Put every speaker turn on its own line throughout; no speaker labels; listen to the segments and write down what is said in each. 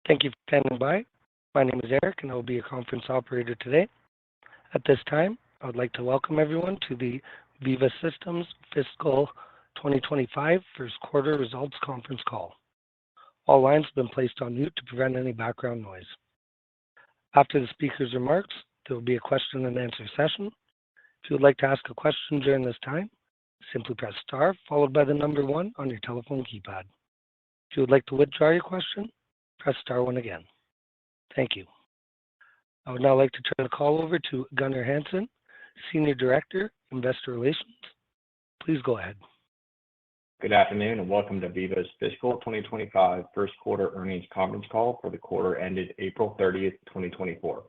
Thank you for standing by. My name is Eric, and I will be your conference operator today. At this time, I would like to welcome everyone to the Veeva Systems Fiscal 2025 First Quarter Results Conference Call. All lines have been placed on mute to prevent any background noise. After the speaker's remarks, there will be a question and answer session. If you would like to ask a question during this time, simply press star followed by the number 1 on your telephone keypad. If you would like to withdraw your question, press star 1 again. Thank you. I would now like to turn the call over to Gunnar Hansen, Senior Director, Investor Relations. Please go ahead.
Good afternoon and welcome to Veeva's Fiscal 2025 First Quarter Earnings Conference Call for the quarter ended April 30th, 2024.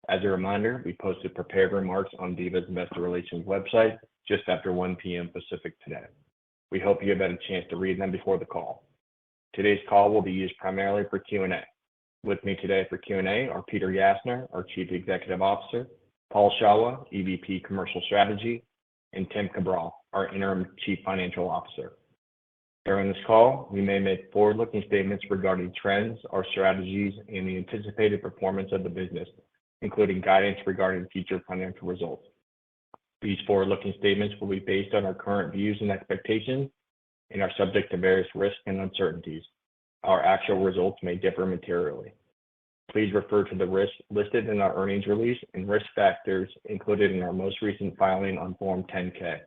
As a reminder, we posted prepared remarks on Veeva's Investor Relations website just after 1 p.m. Pacific today. We hope you have had a chance to read them before the call. Today's call will be used primarily for Q&A. With me today for Q&A are Peter Gassner, our Chief Executive Officer, Paul Shawah, EVP Commercial Strategy, and Tim Cabral, our Interim Chief Financial Officer. During this call, we may make forward-looking statements regarding trends, our strategies, and the anticipated performance of the business, including guidance regarding future financial results. These forward-looking statements will be based on our current views and expectations and are subject to various risks and uncertainties. Our actual results may differ materially. Please refer to the risks listed in our earnings release and risk factors included in our most recent filing on Form 10-K.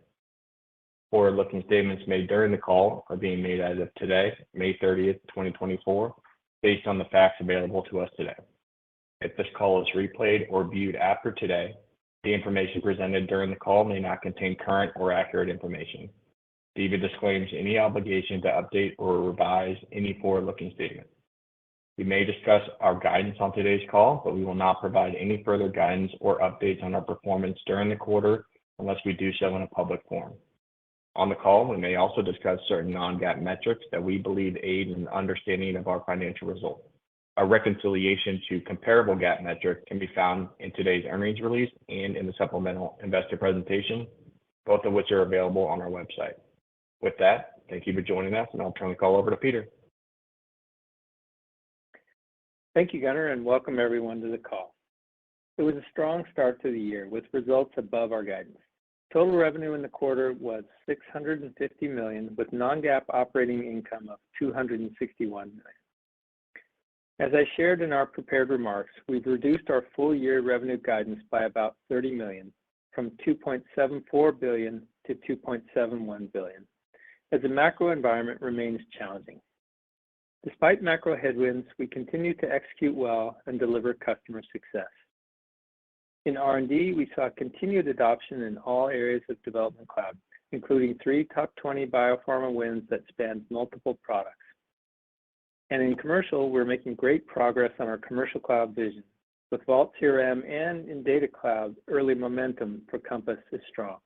Forward-looking statements made during the call are being made as of today, May 30th, 2024, based on the facts available to us today. If this call is replayed or viewed after today, the information presented during the call may not contain current or accurate information. Veeva disclaims any obligation to update or revise any forward-looking statement. We may discuss our guidance on today's call, but we will not provide any further guidance or updates on our performance during the quarter unless we do so in a public forum. On the call, we may also discuss certain non-GAAP metrics that we believe aid in the understanding of our financial results. A reconciliation to comparable GAAP metrics can be found in today's earnings release and in the supplemental investor presentation, both of which are available on our website. With that, thank you for joining us, and I'll turn the call over to Peter.
Thank you, Gunnar, and welcome everyone to the call. It was a strong start to the year with results above our guidance. Total revenue in the quarter was $650 million, with non-GAAP operating income of $261 million. As I shared in our prepared remarks, we've reduced our full-year revenue guidance by about $30 million, from $2.74 billion to $2.71 billion, as the macro environment remains challenging. Despite macro headwinds, we continue to execute well and deliver customer success. In R&D, we saw continued adoption in all areas of Development Cloud, including 3 top 20 biopharma wins that spanned multiple products. And in commercial, we're making great progress on our Commercial Cloud vision. With Vault CRM and in Data Cloud, early momentum for Compass is strong.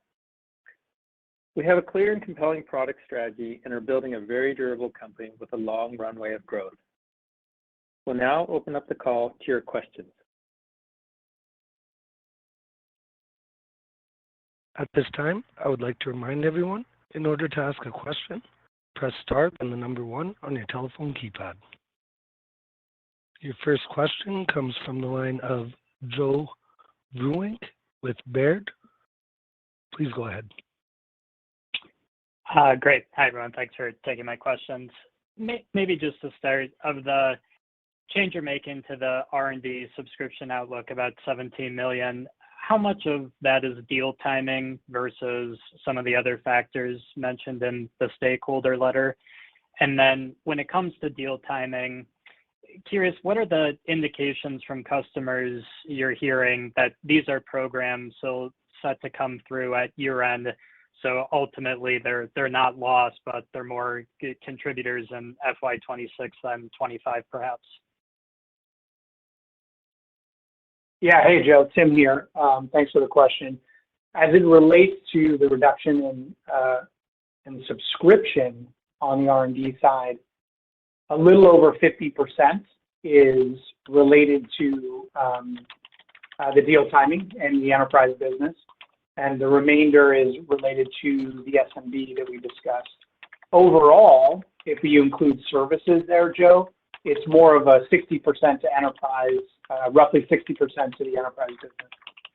We have a clear and compelling product strategy and are building a very durable company with a long runway of growth. We'll now open up the call to your questions.
At this time, I would like to remind everyone, in order to ask a question, press star and the number 1 on your telephone keypad. Your first question comes from the line of Joe Vruwink with Baird. Please go ahead.
Great. Hi, everyone. Thanks for taking my questions. Maybe just to start, of the change you're making to the R&D subscription outlook, about $17 million, how much of that is deal timing versus some of the other factors mentioned in the stakeholder letter? And then when it comes to deal timing, curious, what are the indications from customers you're hearing that these are programs so set to come through at year-end? So ultimately, they're not lost, but they're more contributors in FY26 than 25, perhaps.
Yeah. Hey, Joe. Tim here. Thanks for the question. As it relates to the reduction in subscription on the R&D side, a little over 50% is related to the deal timing and the enterprise business, and the remainder is related to the SMB that we discussed. Overall, if you include services there, Joe, it's more of a 60% to enterprise, roughly 60% to the enterprise business.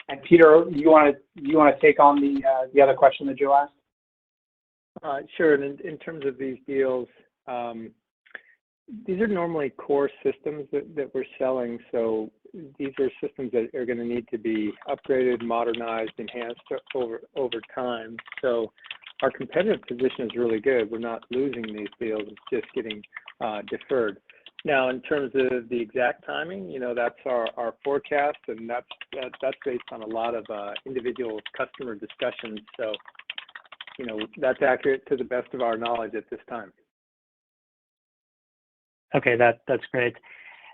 And Peter, you want to take on the other question that Joe asked?
Sure. And in terms of these deals, these are normally core systems that we're selling. So these are systems that are going to need to be upgraded, modernized, enhanced over time. So our competitive position is really good. We're not losing these deals. It's just getting deferred. Now, in terms of the exact timing, that's our forecast, and that's based on a lot of individual customer discussions. So, that's accurate to the best of our knowledge at this time.
Okay, that's great.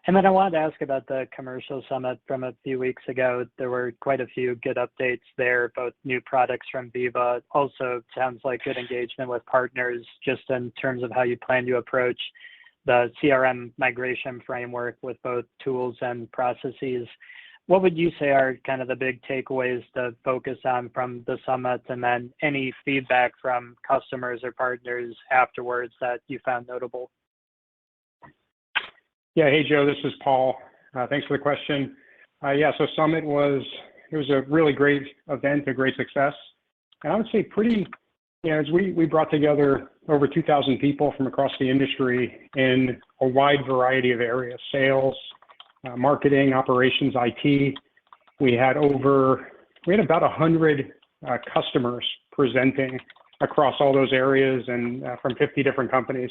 And then I wanted to ask about the commercial summit from a few weeks ago. There were quite a few good updates there, both new products from Veeva. Also, sounds like good engagement with partners just in terms of how you plan to approach the CRM migration framework with both tools and processes. What would you say are kind of the big takeaways to focus on from the summit, and then any feedback from customers or partners afterwards that you found notable?
Yeah, hey Joe, this is Paul. Thanks for the question. So Summit was a really great event, a great success. And I would say as we brought together over 2,000 people from across the industry in a wide variety of areas: sales, marketing, operations, IT. We had about 100 customers presenting across all those areas and from 50 different companies.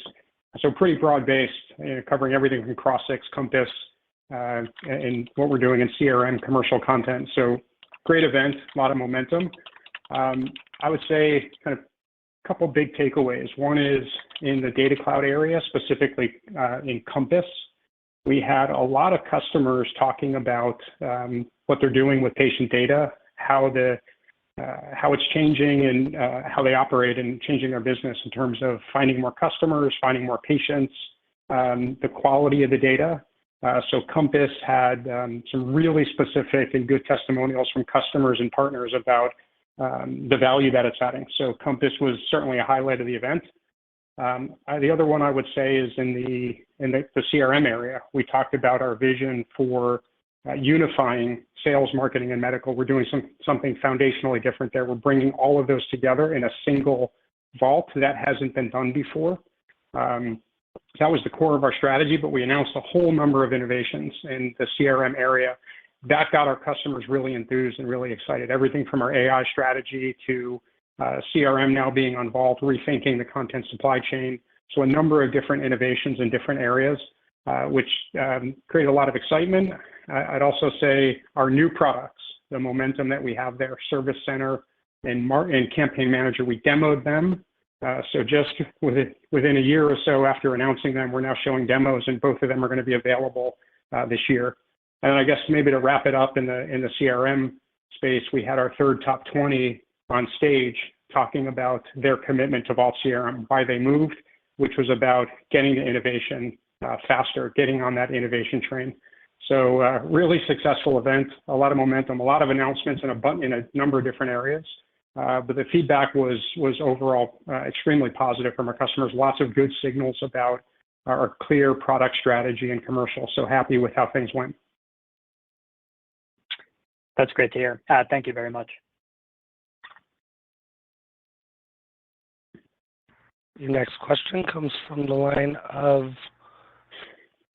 So pretty broad-based, covering everything from Crossix, Compass, and what we're doing in CRM, commercial content. So great event, a lot of momentum. I would say kind of a couple big takeaways. One is in the data cloud area, specifically in Compass. We had a lot of customers talking about what they're doing with patient data, how it's changing and how they operate and changing their business in terms of finding more customers, finding more patients, the quality of the data. So Compass had some really specific and good testimonials from customers and partners about the value that it's adding. So Compass was certainly a highlight of the event. The other one I would say is in the CRM area. We talked about our vision for unifying sales, marketing, and medical. We're doing something foundationally different there. We're bringing all of those together in a single vault that hasn't been done before. That was the core of our strategy, but we announced a whole number of innovations in the CRM area. That got our customers really enthused and really excited. Everything from our AI strategy to CRM now being involved, rethinking the content supply chain. So a number of different innovations in different areas, which create a lot of excitement. I'd also say our new products, the momentum that we have there, Service Center and Campaign Manager, we demoed them. So just within a year or so after announcing them, we're now showing demos, and both of them are going to be available this year. And I guess maybe to wrap it up in the CRM space, we had our third top 20 on stage talking about their commitment to Vault CRM, why they moved, which was about getting to innovation faster, getting on that innovation train. So really successful event, a lot of momentum, a lot of announcements in a number of different areas. But the feedback was overall extremely positive from our customers. Lots of good signals about our clear product strategy and commercial. So happy with how things went.
That's great to hear. Thank you very much.
Your next question comes from the line of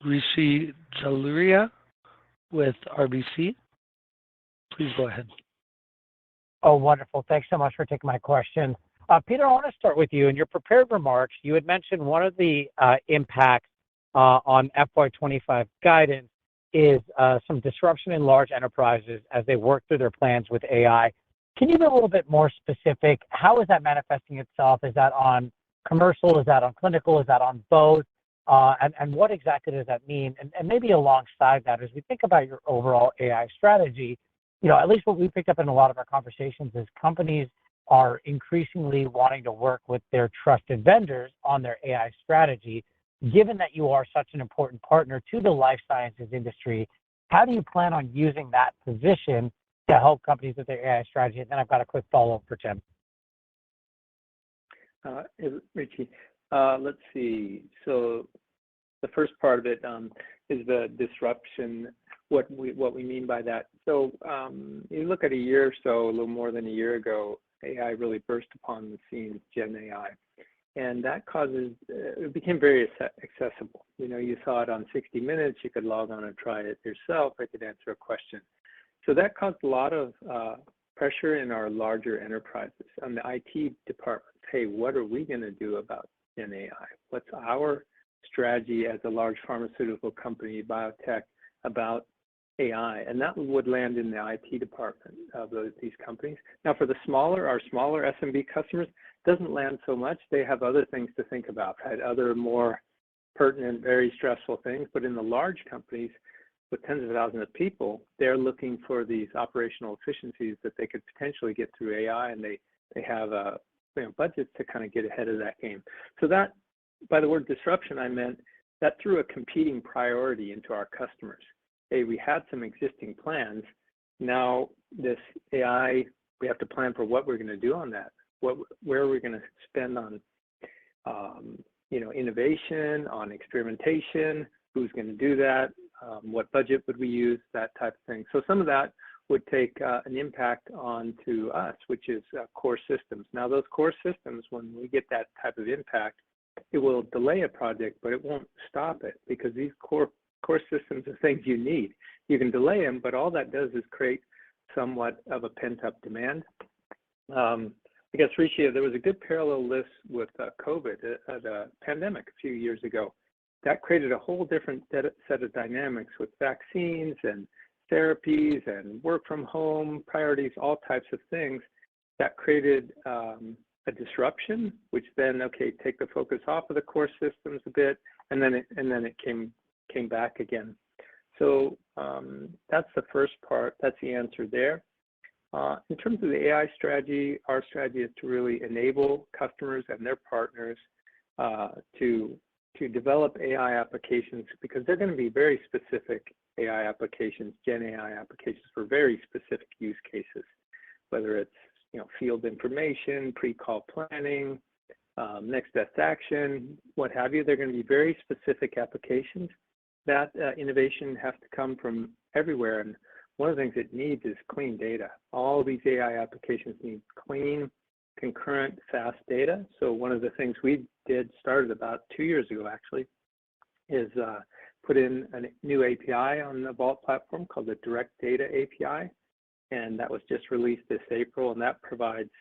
Rishi Jaluria with RBC. Please go ahead.
Oh, wonderful. Thanks so much for taking my question. Peter, I want to start with you. In your prepared remarks, you had mentioned one of the impacts on FY25 guidance is some disruption in large enterprises as they work through their plans with AI. Can you be a little bit more specific? How is that manifesting itself? Is that on commercial? Is that on clinical? Is that on both? And what exactly does that mean? And maybe alongside that, as we think about your overall AI strategy, at least what we picked up in a lot of our conversations is companies are increasingly wanting to work with their trusted vendors on their AI strategy. Given that you are such an important partner to the life sciences industry, how do you plan on using that position to help companies with their AI strategy? And then I've got a quick follow-up for Tim.
Richie, let's see. So the first part of it is the disruption, what we mean by that. So you look at a year or so, a little more than a year ago, AI really burst upon the scene, Gen AI. And that it became very accessible. You know, you saw it on 60 Minutes, you could log on and try it yourself, I could answer a question. So that caused a lot of pressure in our larger enterprises. On the IT department, hey, what are we going to do about Gen AI? What's our strategy as a large pharmaceutical company, biotech, about AI? And that would land in the IT department of these companies. Now, for our smaller SMB customers, doesn't land so much. They have other things to think about, right? Other more pertinent, very stressful things. But in the large companies with tens of thousands of people, they're looking for these operational efficiencies that they could potentially get through AI, and they have budgets to kind of get ahead of that game. So that, by the word disruption, I meant that threw a competing priority into our customers. Hey, we had some existing plans. Now this AI, we have to plan for what we're going to do on that. Where are we going to spend on, innovation, on experimentation? Who's going to do that? What budget would we use? That type of thing. So some of that would take an impact onto us, which is core systems. Now, those core systems, when we get that type of impact, it will delay a project, but it won't stop it, because these core systems are things you need. You can delay them, but all that does is create somewhat of a pent-up demand. I guess, Rishi, there was a good parallel list with COVID, the pandemic a few years ago. That created a whole different set of dynamics with vaccines and therapies and work from home priorities, all types of things that created a disruption, which then, take the focus off of the core systems a bit, and then it came back again. So that's the first part. That's the answer there. In terms of the AI strategy, our strategy is to really enable customers and their partners to develop AI applications, because they're going to be very specific AI applications, Gen AI applications for very specific use cases, whether it's field information, pre-call planning, next best action, what have you. They're going to be very specific applications. That innovation has to come from everywhere, and one of the things it needs is clean data. All these AI applications need clean, concurrent, fast data. So one of the things we started about 2 years ago, actually, is put in a new API on the Vault platform called the Direct Data API. And that was just released this April, and that provides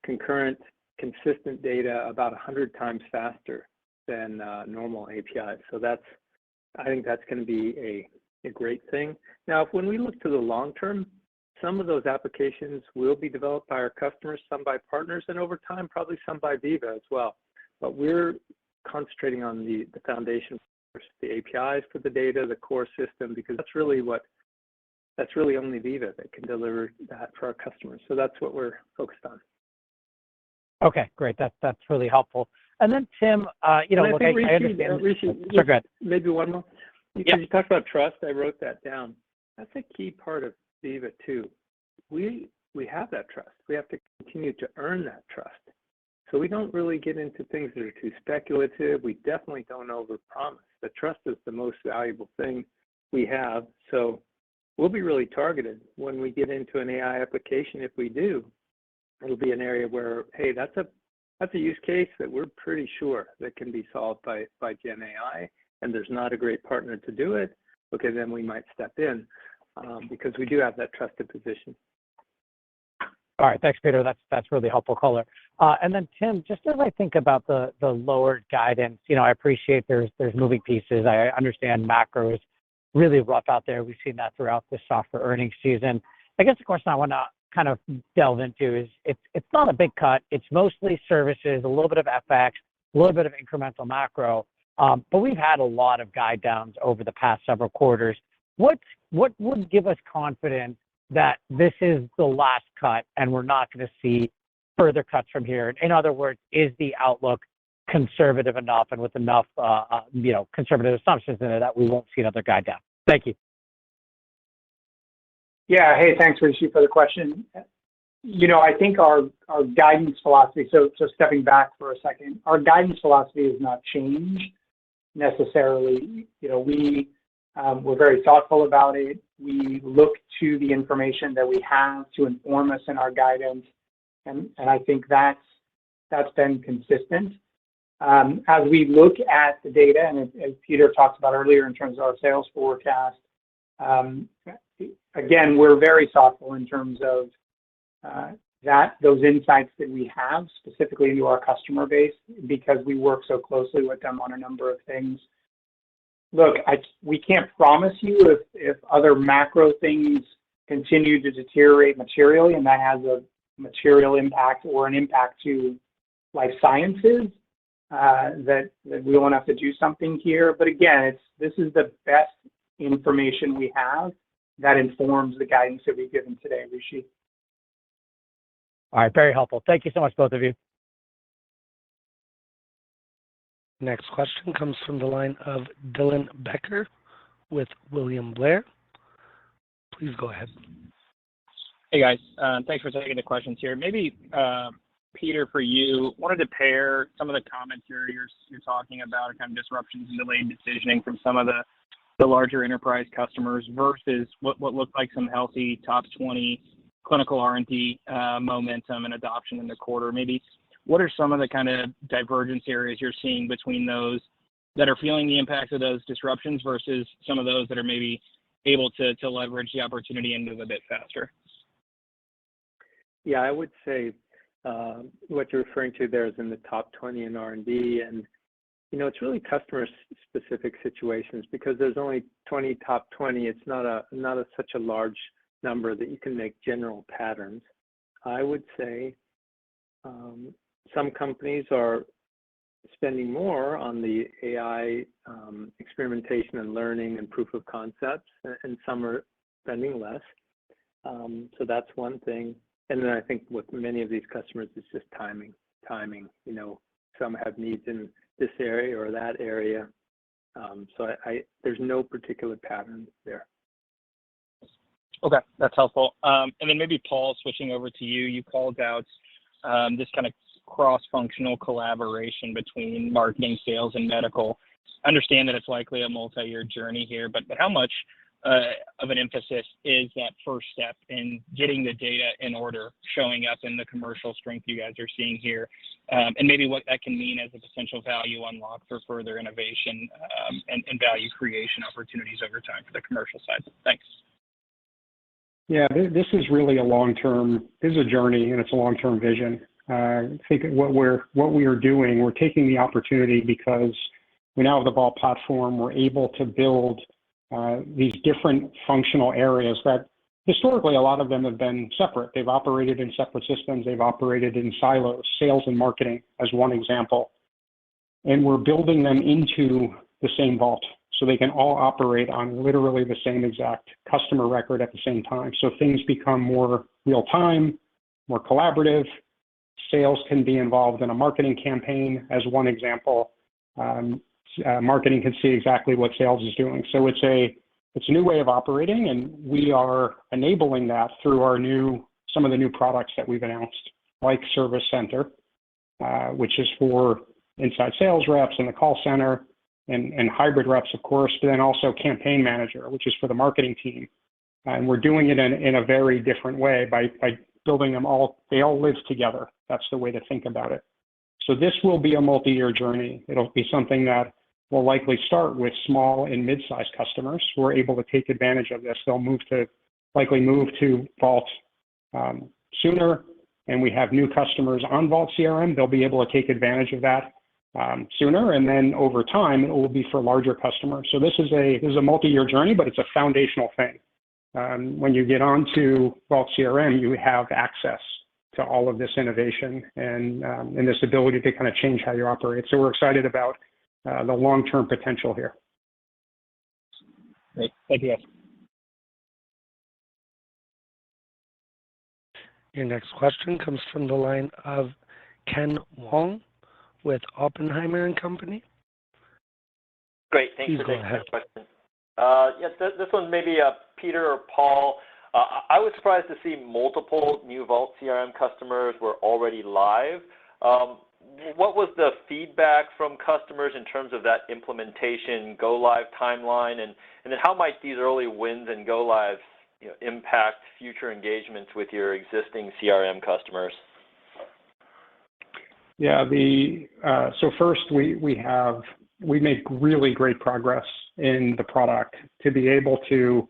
concurrent, consistent data about 100 times faster than normal APIs. So I think that's going to be a great thing. Now, when we look to the long term, some of those applications will be developed by our customers, some by partners, and over time, probably some by Veeva as well. But we're concentrating on the foundation, the APIs for the data, the core system, because that's really only Veeva that can deliver that for our customers. So that's what we're focused on.
Okay, great. That's really helpful. And then Tim, I understand.
Rishi,
so good.
Maybe one more. Because you talked about trust, I wrote that down. That's a key part of Veeva too. We have that trust. We have to continue to earn that trust. So we don't really get into things that are too speculative. We definitely don't overpromise. The trust is the most valuable thing we have. So we'll be really targeted when we get into an AI application. If we do, it'll be an area where, hey, that's a use case that we're pretty sure that can be solved by Gen AI, and there's not a great partner to do it. Okay, then we might step in because we do have that trusted position.
All right, thanks, Peter. That's really helpful color. And then Tim, just as I think about the lowered guidance, I appreciate there's moving pieces. I understand macro is really rough out there. We've seen that throughout the software earnings season. I guess the question I want to kind of delve into is it's not a big cut. It's mostly services, a little bit of FX, a little bit of incremental macro. But we've had a lot of guide downs over the past several quarters. What would give us confidence that this is the last cut and we're not going to see further cuts from here? In other words, is the outlook conservative enough and with enough conservative assumptions in it that we won't see another guide down? Thank you.
Yeah. Hey, thanks, Rishi, for the question. I think our guidance philosophy, so stepping back for a second, our guidance philosophy has not changed. necessarily. We're very thoughtful about it. We look to the information that we have to inform us in our guidance, and I think that's been consistent. As we look at the data, and as Peter talked about earlier in terms of our sales forecast, again, we're very thoughtful in terms of those insights that we have specifically into our customer base, because we work so closely with them on a number of things. Look, we can't promise you if other macro things continue to deteriorate materially, and that has a material impact or an impact to life sciences, that we won't have to do something here. But again, this is the best information we have that informs the guidance that we've given today, Rishi.
All right, very helpful. Thank you so much, both of you.
Next question comes from the line of Dylan Becker with William Blair. Please go ahead.
Hey, guys. Thanks for taking the questions here. Maybe, Peter, for you, wanted to pair some of the comments you're talking about, kind of disruptions and delayed decisioning from some of the larger enterprise customers versus what looked like some healthy top 20 clinical R&D momentum and adoption in the quarter. Maybe what are some of the kind of divergence areas you're seeing between those that are feeling the impact of those disruptions versus some of those that are maybe able to leverage the opportunity and move a bit faster?
Yeah, I would say what you're referring to there is in the top 20 in R&D, and it's really customer-specific situations because there's only 20 top 20. It's not such a large number that you can make general patterns. I would say some companies are spending more on the AI experimentation and learning and proof of concepts, and some are spending less. So that's one thing. And then I think with many of these customers, it's just timing. Some have needs in this area or that area. So there's no particular pattern there.
Okay, that's helpful. And then maybe Paul, switching over to you, you called out this kind of cross-functional collaboration between marketing, sales, and medical. I understand that it's likely a multi-year journey here, but how much of an emphasis is that first step in getting the data in order, showing up in the commercial strength you guys are seeing here, and maybe what that can mean as a potential value unlock for further innovation and value creation opportunities over time for the commercial side? Thanks.
Yeah, this is really this is a journey, and it's a long-term vision. I think what we are doing, we're taking the opportunity because we now have the Vault platform. We're able to build these different functional areas that historically a lot of them have been separate. They've operated in separate systems. They've operated in silos, sales and marketing as one example. And we're building them into the same Vault so they can all operate on literally the same exact customer record at the same time. So things become more real-time, more collaborative. Sales can be involved in a marketing campaign as one example. Marketing can see exactly what sales is doing. So it's a new way of operating, and we are enabling that through some of the new products that we've announced, like Service Center, which is for inside sales reps in the call center, and hybrid reps, of course, but then also Campaign Manager, which is for the marketing team. And we're doing it in a very different way by building them all. They all live together. That's the way to think about it. So this will be a multi-year journey. It'll be something that will likely start with small and mid-sized customers who are able to take advantage of this. They'll likely move to Vault sooner, and we have new customers on Vault CRM. They'll be able to take advantage of that sooner, and then over time, it will be for larger customers. So this is a multi-year journey, but it's a foundational thing. When you get onto Vault CRM, you have access to all of this innovation and this ability to kind of change how you operate. So we're excited about the long-term potential here.
Great. Thank you, guys.
Your next question comes from the line of Ken Wong with Oppenheimer & Company.
Great. Thanks for taking my question. Yes, this one maybe Peter or Paul. I was surprised to see multiple new Vault CRM customers were already live. what was the feedback from customers in terms of that implementation go-live timeline? And then how might these early wins and go-lives impact future engagements with your existing CRM customers?
Yeah, so first we made really great progress in the product to be able to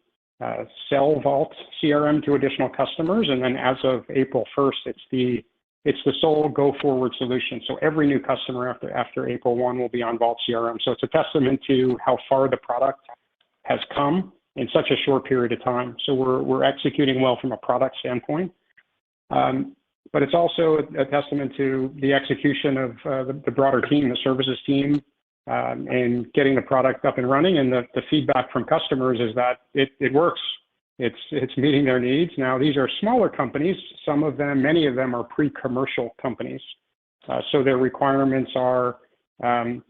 sell Vault CRM to additional customers, and then as of April 1st, it's the sole go-forward solution. So every new customer after April 1 will be on Vault CRM. So it's a testament to how far the product has come in such a short period of time. So we're executing well from a product standpoint. But it's also a testament to the execution of the broader team, the services team, and getting the product up and running. And the feedback from customers is that it works. It's meeting their needs. Now, these are smaller companies. Many of them are pre-commercial companies. So their requirements are a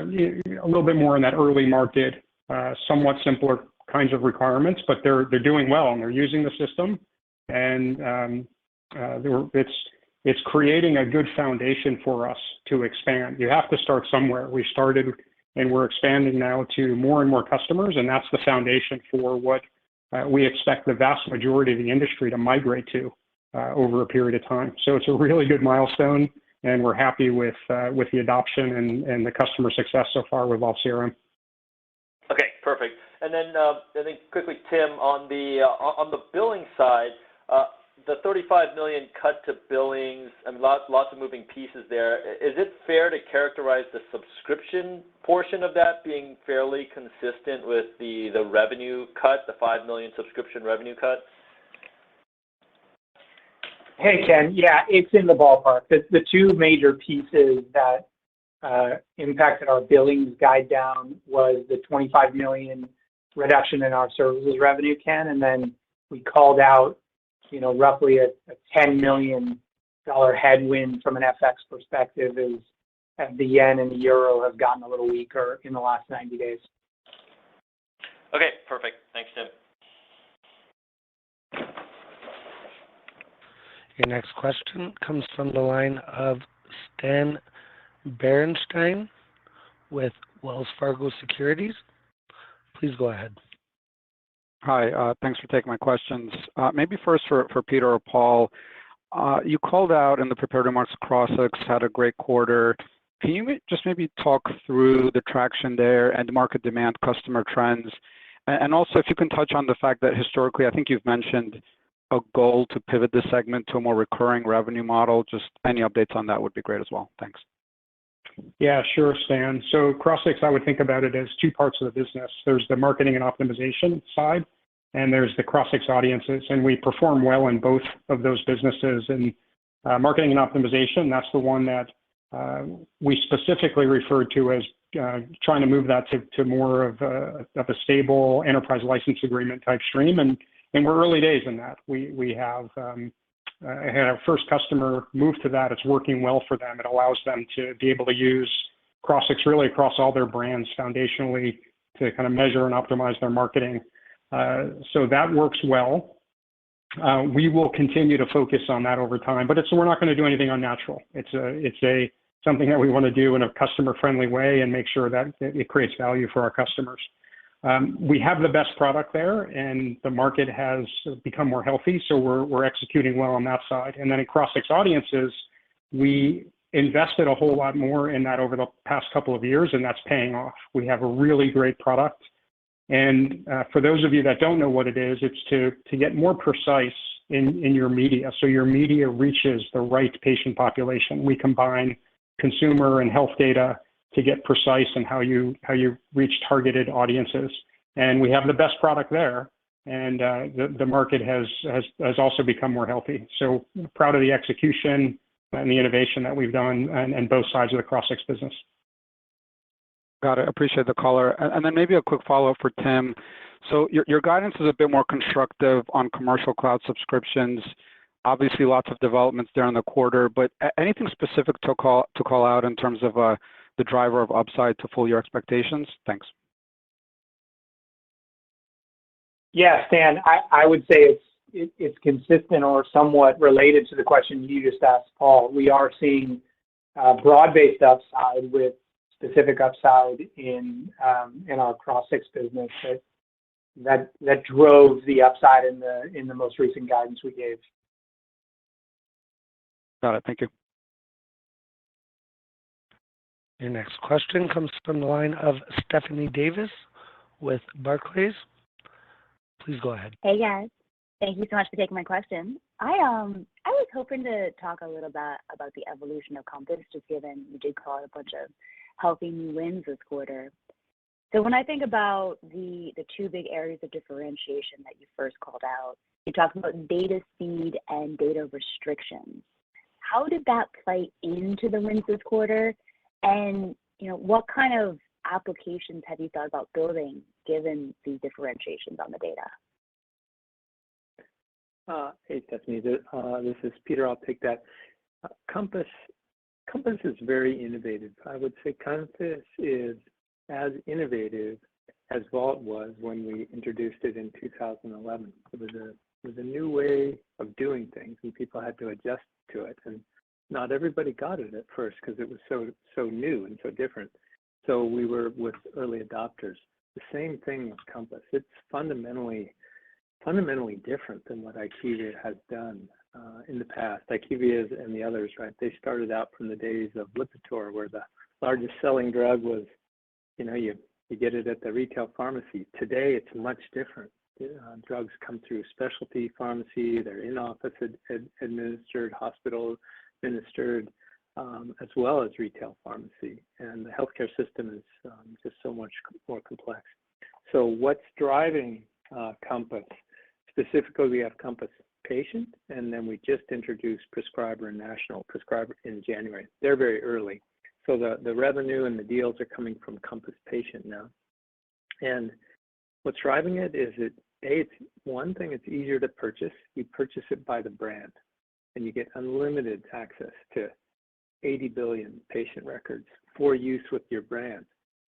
little bit more in that early market, somewhat simpler kinds of requirements, but they're doing well and they're using the system. And it's creating a good foundation for us to expand. You have to start somewhere. We started and we're expanding now to more and more customers, and that's the foundation for what we expect the vast majority of the industry to migrate to over a period of time. So it's a really good milestone, and we're happy with the adoption and the customer success so far with Vault CRM.
Okay, perfect. And then quickly, Tim, on the billing side, the $35 million cut to billings, I mean, lots of moving pieces there. Is it fair to characterize the subscription portion of that being fairly consistent with the revenue cut, the $5 million subscription revenue cut?
Hey, Ken. Yeah, it's in the ballpark. The two major pieces that impacted our billings guide down was the $25 million reduction in our services revenue, Ken, and then we called out roughly a $10 million headwind from an FX perspective as the yen and the euro have gotten a little weaker in the last 90 days.
Okay, perfect. Thanks, Tim.
Your next question comes from the line of Stan Berenshteyn with Wells Fargo Securities. Please go ahead.
Hi, thanks for taking my questions. Maybe first for Peter or Paul, you called out in the prepared remarks Crossix had a great quarter. Can you just maybe talk through the traction there and market demand, customer trends? And also if you can touch on the fact that historically, I think you've mentioned a goal to pivot this segment to a more recurring revenue model. Just any updates on that would be great as well. Thanks.
Yeah, sure, Stan. So Crossix, I would think about it as two parts of the business. There's the marketing and optimization side, and there's the Crossix audiences, and we perform well in both of those businesses. And marketing and optimization, that's the one that we specifically referred to as trying to move that to more of a stable enterprise license agreement type stream. And we're early days in that. We have had our first customer move to that. It's working well for them. It allows them to be able to use Crossix really across all their brands foundationally to kind of measure and optimize their marketing. So that works well. We will continue to focus on that over time, but we're not going to do anything unnatural. It's something that we want to do in a customer-friendly way and make sure that it creates value for our customers. We have the best product there, and the market has become more healthy, so we're executing well on that side. And then in Crossix Audiences, we invested a whole lot more in that over the past couple of years, and that's paying off. We have a really great product. And for those of you that don't know what it is, it's to get more precise in your media, so your media reaches the right patient population. We combine consumer and health data to get precise in how you reach targeted audiences. And we have the best product there, and the market has also become more healthy. So proud of the execution and the innovation that we've done and both sides of the Crossix business.
Got it. Appreciate the caller. And then maybe a quick follow-up for Tim. So your guidance is a bit more constructive on commercial cloud subscriptions. Obviously, lots of developments there in the quarter, but anything specific to call out in terms of the driver of upside to full year expectations? Thanks.
Yeah, Stan, I would say it's consistent or somewhat related to the question you just asked, Paul. We are seeing broad-based upside with specific upside in our Crossix business that drove the upside in the most recent guidance we gave.
Got it. Thank you.
Your next question comes from the line of Stephanie Davis with Barclays. Please go ahead.
Hey guys, thank you so much for taking my question. I was hoping to talk a little bit about the evolution of Compass, just given you did call it a bunch of healthy new wins this quarter. So when I think about the two big areas of differentiation that you first called out, you talked about data speed and data restrictions. How did that play into the wins this quarter? And what kind of applications have you thought about building given these differentiations on the data?
Hey, Stephanie, this is Peter. I'll take that. Compass is very innovative. I would say Compass is as innovative as Vault was when we introduced it in 2011. It was a new way of doing things, and people had to adjust to it. And not everybody got it at first because it was so new and so different. So we were with early adopters. The same thing with Compass. It's fundamentally different than what IQVIA has done in the past. IQVIA and the others, right? They started out from the days of Lipitor, where the largest selling drug was, you get it at the retail pharmacy. Today, it's much different. Drugs come through specialty pharmacy. They're in-office administered, hospital administered, as well as retail pharmacy. And the healthcare system is just so much more complex. So what's driving Compass? Specifically, we have Compass Patient, and then we just introduced Prescriber and National Prescriber in January. They're very early. So the revenue and the deals are coming from Compass Patient now. And what's driving it is it's one thing, it's easier to purchase. You purchase it by the brand, and you get unlimited access to 80 billion patient records for use with your brand,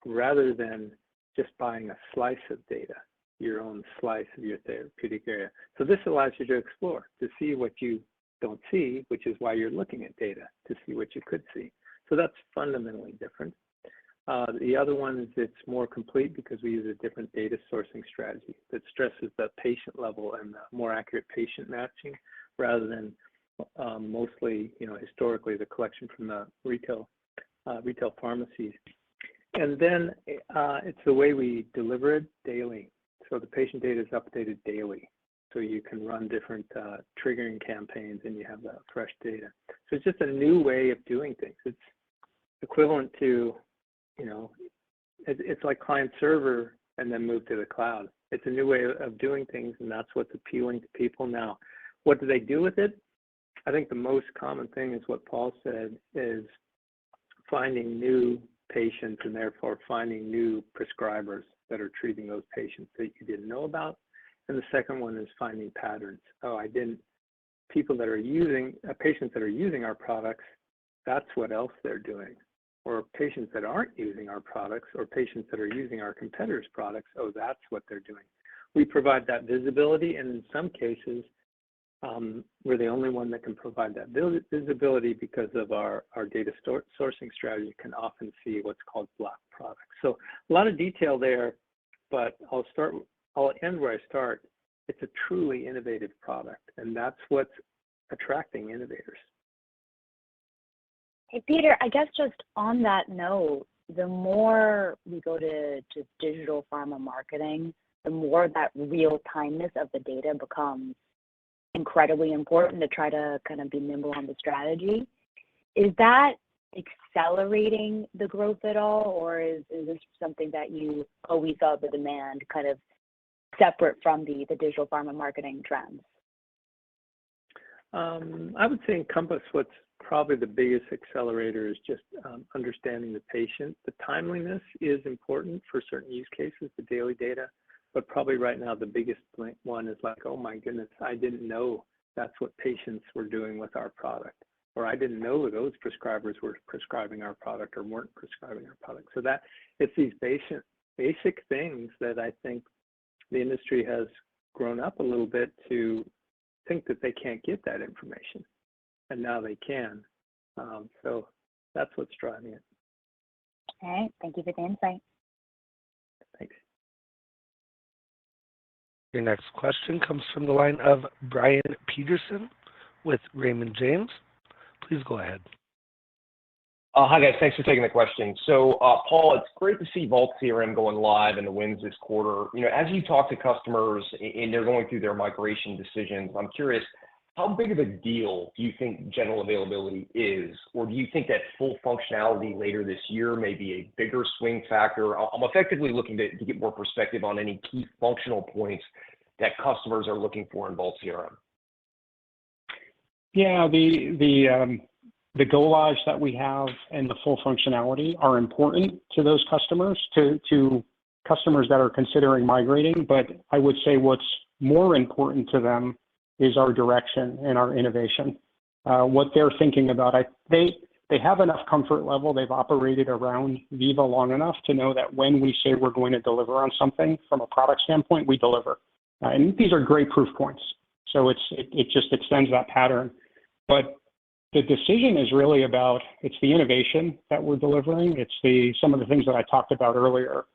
rather than just buying a slice of data, your own slice of your therapeutic area. So this allows you to explore, to see what you don't see, which is why you're looking at data, to see what you could see. So that's fundamentally different. The other one is it's more complete because we use a different data sourcing strategy that stresses the patient level and the more accurate patient matching, rather than mostly, historically, the collection from the retail pharmacies. And then it's the way we deliver it daily. So the patient data is updated daily. So you can run different triggering campaigns and you have that fresh data. So it's just a new way of doing things. It's equivalent to, it's like client server and then move to the cloud. It's a new way of doing things, and that's what's appealing to people now. What do they do with it? I think the most common thing is what Paul said, is finding new patients and therefore finding new prescribers that are treating those patients that you didn't know about. And the second one is finding patterns. Patients that are using our products, that's what else they're doing. Or patients that aren't using our products, or patients that are using our competitors' products, that's what they're doing. We provide that visibility, and in some cases, we're the only one that can provide that visibility because of our data sourcing strategy. Can often see what's called block products. So a lot of detail there, but I'll end where I start. It's a truly innovative product, and that's what's attracting innovators.
Hey, Peter, I guess just on that note, the more we go to digital pharma marketing, the more that real-timeness of the data becomes incredibly important to try to kind of be nimble on the strategy. Is that accelerating the growth at all, or is this something that you always saw the demand kind of separate from the digital pharma marketing trends?
I would say in Compass, what's probably the biggest accelerator is just understanding the patient. The timeliness is important for certain use cases, the daily data, but probably right now the biggest one is like, oh my goodness, I didn't know that's what patients were doing with our product, or I didn't know those prescribers were prescribing our product or weren't prescribing our product. So that it's these basic things that I think the industry has grown up a little bit to think that they can't get that information, and now they can. So That's what's driving it.
All right. Thank you for the insight.
Thanks.
Your next question comes from the line of Brian Peterson with Raymond James. Please go ahead.
Hi, guys. Thanks for taking the question. So, Paul, it's great to see Vault CRM going live and the wins this quarter. As you talk to customers and they're going through their migration decisions, I'm curious, how big of a deal do you think general availability is? Or do you think that full functionality later this year may be a bigger swing factor? I'm effectively looking to get more perspective on any key functional points that customers are looking for in Vault CRM.
Yeah, the go lives that we have and the full functionality are important to those customers, to customers that are considering migrating. But I would say what's more important to them is our direction and our innovation. What they're thinking about, they have enough comfort level. They've operated around Veeva long enough to know that when we say we're going to deliver on something from a product standpoint, we deliver. And these are great proof points. So it just extends that pattern. But the decision is really about, it's the innovation that we're delivering. It's some of the things that I talked about earlier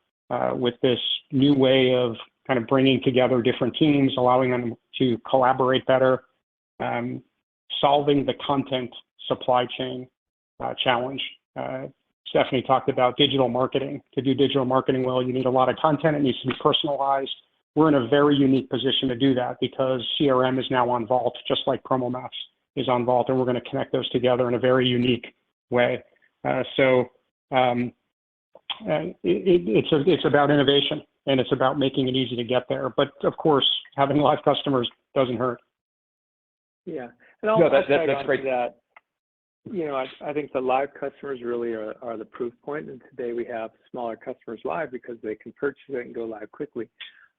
with this new way of kind of bringing together different teams, allowing them to collaborate better, solving the content supply chain challenge. Stephanie talked about digital marketing. To do digital marketing well, you need a lot of content. It needs to be personalized. We're in a very unique position to do that because CRM is now on Vault, just like Promo Maps is on Vault, and we're going to connect those together in a very unique way. It's about innovation, and it's about making it easy to get there. But of course, having live customers doesn't hurt.
Yeah, and I'll
that's great.
That, I think the live customers really are the proof point. And today we have smaller customers live because they can purchase it and go live quickly.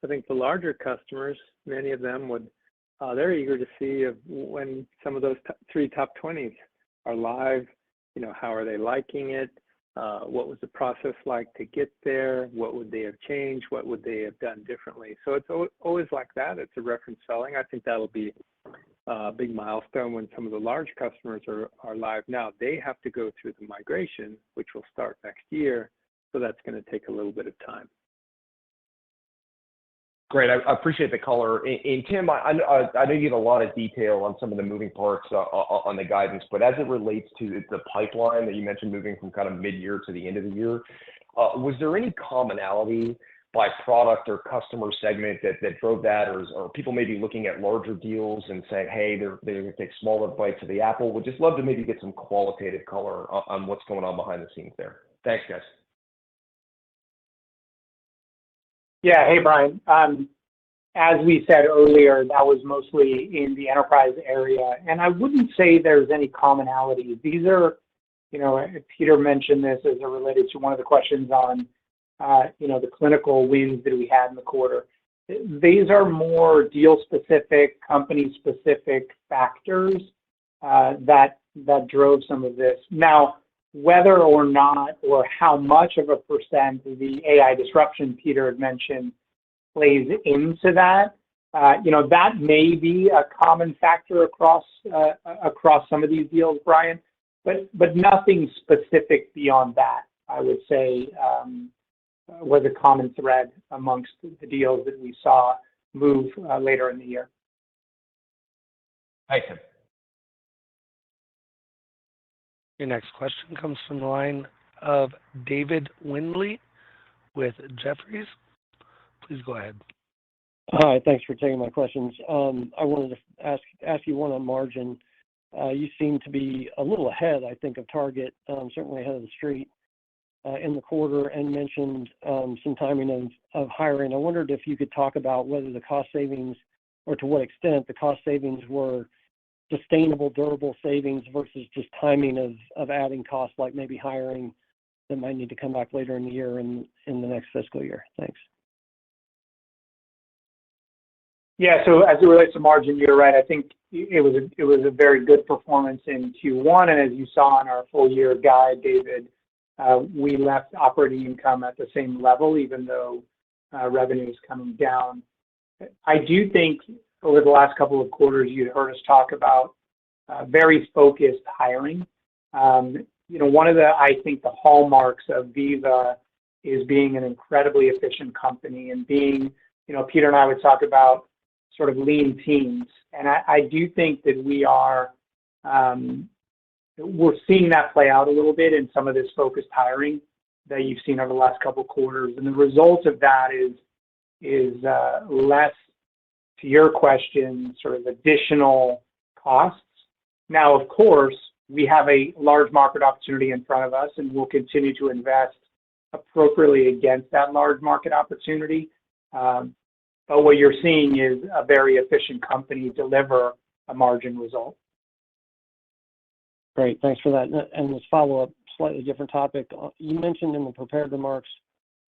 I think the larger customers, many of them they're eager to see when some of those three top 20s are live, how are they liking it? What was the process like to get there? What would they have changed? What would they have done differently? So it's always like that. It's a reference selling. I think that'll be a big milestone when some of the large customers are live now. They have to go through the migration, which will start next year. So that's going to take a little bit of time.
Great. I appreciate the color. And Tim, I know you gave a lot of detail on some of the moving parts on the guidance, but as it relates to the pipeline that you mentioned moving from kind of mid-year to the end of the year, was there any commonality by product or customer segment that drove that, or people maybe looking at larger deals and saying, hey, they're going to take smaller bites of the apple? Would just love to maybe get some qualitative color on what's going on behind the scenes there. Thanks, guys.
Yeah. Hey, Brian. As we said earlier, that was mostly in the enterprise area. And I wouldn't say there's any commonality. These are, Peter mentioned this as it related to one of the questions on, the clinical wins that we had in the quarter. These are more deal-specific, company-specific factors that drove some of this. Now, whether or not or how much of a percent the AI disruption Peter had mentioned plays into that, that may be a common factor across some of these deals, Brian, but nothing specific beyond that, I would say, was a common thread amongst the deals that we saw move later in the year.
Thanks, Tim.
Your next question comes from the line of David Windley with Jefferies. Please go ahead.
Hi, thanks for taking my questions. I wanted to ask you one on margin. You seem to be a little ahead, I think, of target, certainly ahead of the street in the quarter, and mentioned some timing of hiring. I wondered if you could talk about whether the cost savings, or to what extent the cost savings were sustainable, durable savings versus just timing of adding costs, like maybe hiring that might need to come back later in the year and in the next fiscal year. Thanks.
Yeah, so as it relates to margin, you're right. I think it was a very good performance in Q1, and as you saw in our full year guide, David, we left operating income at the same level, even though revenue is coming down. I do think over the last couple of quarters, you'd heard us talk about very focused hiring. one of the, I think, the hallmarks of Veeva is being an incredibly efficient company and being, Peter and I would talk about sort of lean teams. And I do think that we're seeing that play out a little bit in some of this focused hiring that you've seen over the last couple of quarters. And the result of that is less, to your question, sort of additional costs. Now, of course, we have a large market opportunity in front of us, and we'll continue to invest appropriately against that large market opportunity. But what you're seeing is a very efficient company deliver a margin result.
Great, thanks for that. And this follow-up, slightly different topic. You mentioned in the prepared remarks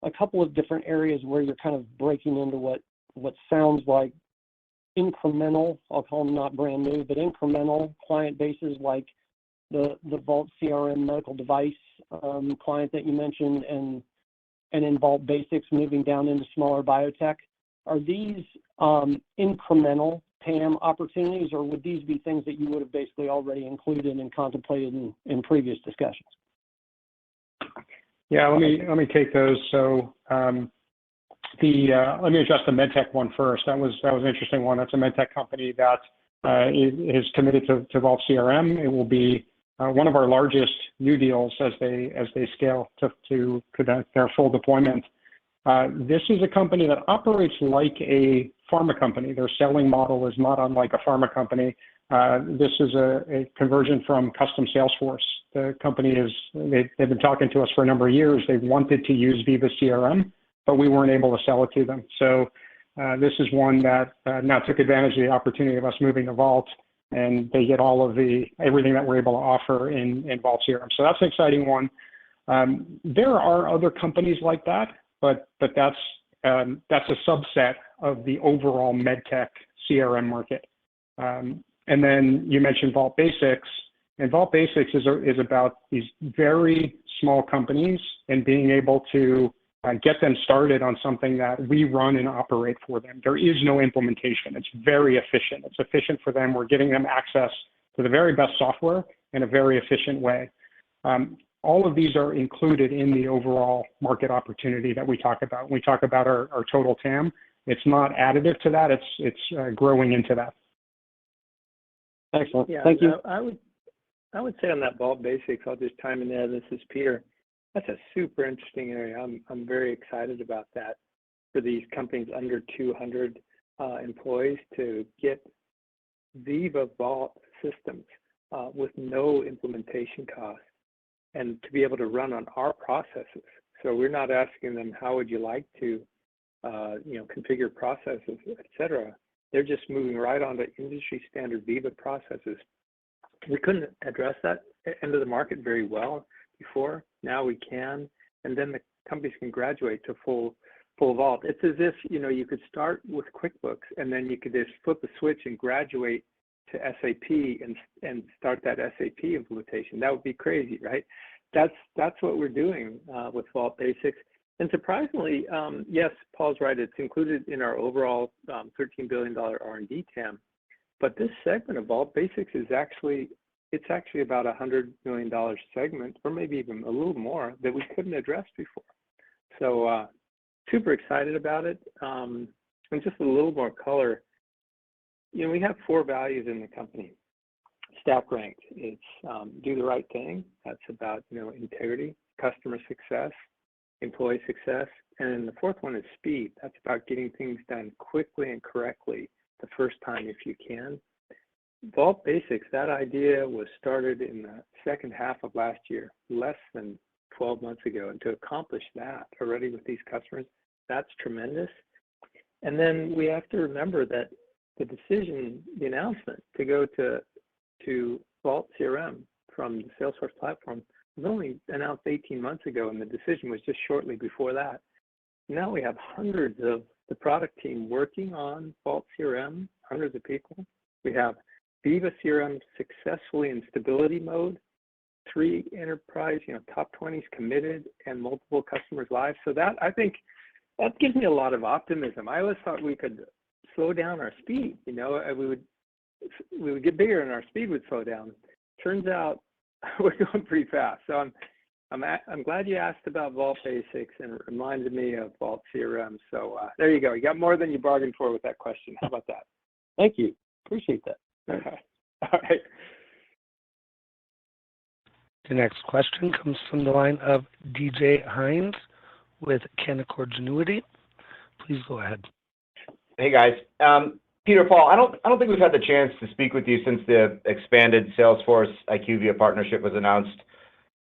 a couple of different areas where you're kind of breaking into what sounds like incremental, I'll call them not brand new, but incremental client bases like the Vault CRM medical device client that you mentioned, and in Vault Basics moving down into smaller biotech. Are these incremental TAM opportunities, or would these be things that you would have basically already included and contemplated in previous discussions?
Yeah, let me take those. So let me address the MedTech one first. That was an interesting one. That's a MedTech company that is committed to Vault CRM. It will be one of our largest new deals as they scale to their full deployment. This is a company that operates like a pharma company. Their selling model is not unlike a pharma company. This is a conversion from custom Salesforce. The company they've been talking to us for a number of years. They've wanted to use Veeva CRM, but we weren't able to sell it to them. So this is one that now took advantage of the opportunity of us moving to Vault, and they get all of everything that we're able to offer in Vault CRM. So that's an exciting one. There are other companies like that, but that's a subset of the overall MedTech CRM market. And then you mentioned Vault Basics, and Vault Basics is about these very small companies and being able to get them started on something that we run and operate for them. There is no implementation. It's very efficient. It's efficient for them. We're giving them access to the very best software in a very efficient way. All of these are included in the overall market opportunity that we talk about. When we talk about our total TAM, it's not additive to that. It's growing into that.
Excellent.
Yeah,
Thank you.
I would say on that Vault Basics, I'll just chime in there. This is Peter. That's a super interesting area. I'm very excited about that for these companies under 200 employees to get Veeva Vault systems with no implementation costs and to be able to run on our processes. So we're not asking them, how would you like to configure processes, et cetera. They're just moving right onto industry standard Veeva processes. We couldn't address that end of the market very well before. Now we can, and then the companies can graduate to full Vault. It's as if you could start with QuickBooks and then you could just flip a switch and graduate to SAP and start that SAP implementation. That would be crazy, right? That's what we're doing with Vault Basics. And surprisingly, yes, Paul's right. It's included in our overall $13 billion R&D TAM. But this segment of Vault Basics is actually about a $100 million segment, or maybe even a little more, that we couldn't address before. So super excited about it. And just a little more color. We have 4 values in the company. Stack ranked. It's do the right thing. That's about integrity, customer success, employee success, and then the 4th one is speed. That's about getting things done quickly and correctly the first time if you can. Vault Basics, that idea was started in the second half of last year, less than 12 months ago, and to accomplish that already with these customers, that's tremendous. And then we have to remember that the decision, the announcement to go to Vault CRM from the Salesforce platform was only announced 18 months ago, and the decision was just shortly before that. Now we have hundreds of the product team working on Vault CRM, hundreds of people. We have Veeva CRM successfully in stability mode, 3 enterprise, top 20s committed, and multiple customers live. So that, I think, that gives me a lot of optimism. I always thought we could slow down our speed. We would get bigger and our speed would slow down. Turns out we're going pretty fast. So I'm glad you asked about Vault Basics and it reminded me of Vault CRM. So there you go. You got more than you bargained for with that question. How about that?
Thank you. Appreciate that.
Okay. All right.
The next question comes from the line of DJ Hines with Canaccord Genuity. Please go ahead.
Hey, guys. Peter, Paul, I don't think we've had the chance to speak with you since the expanded Salesforce IQVIA partnership was announced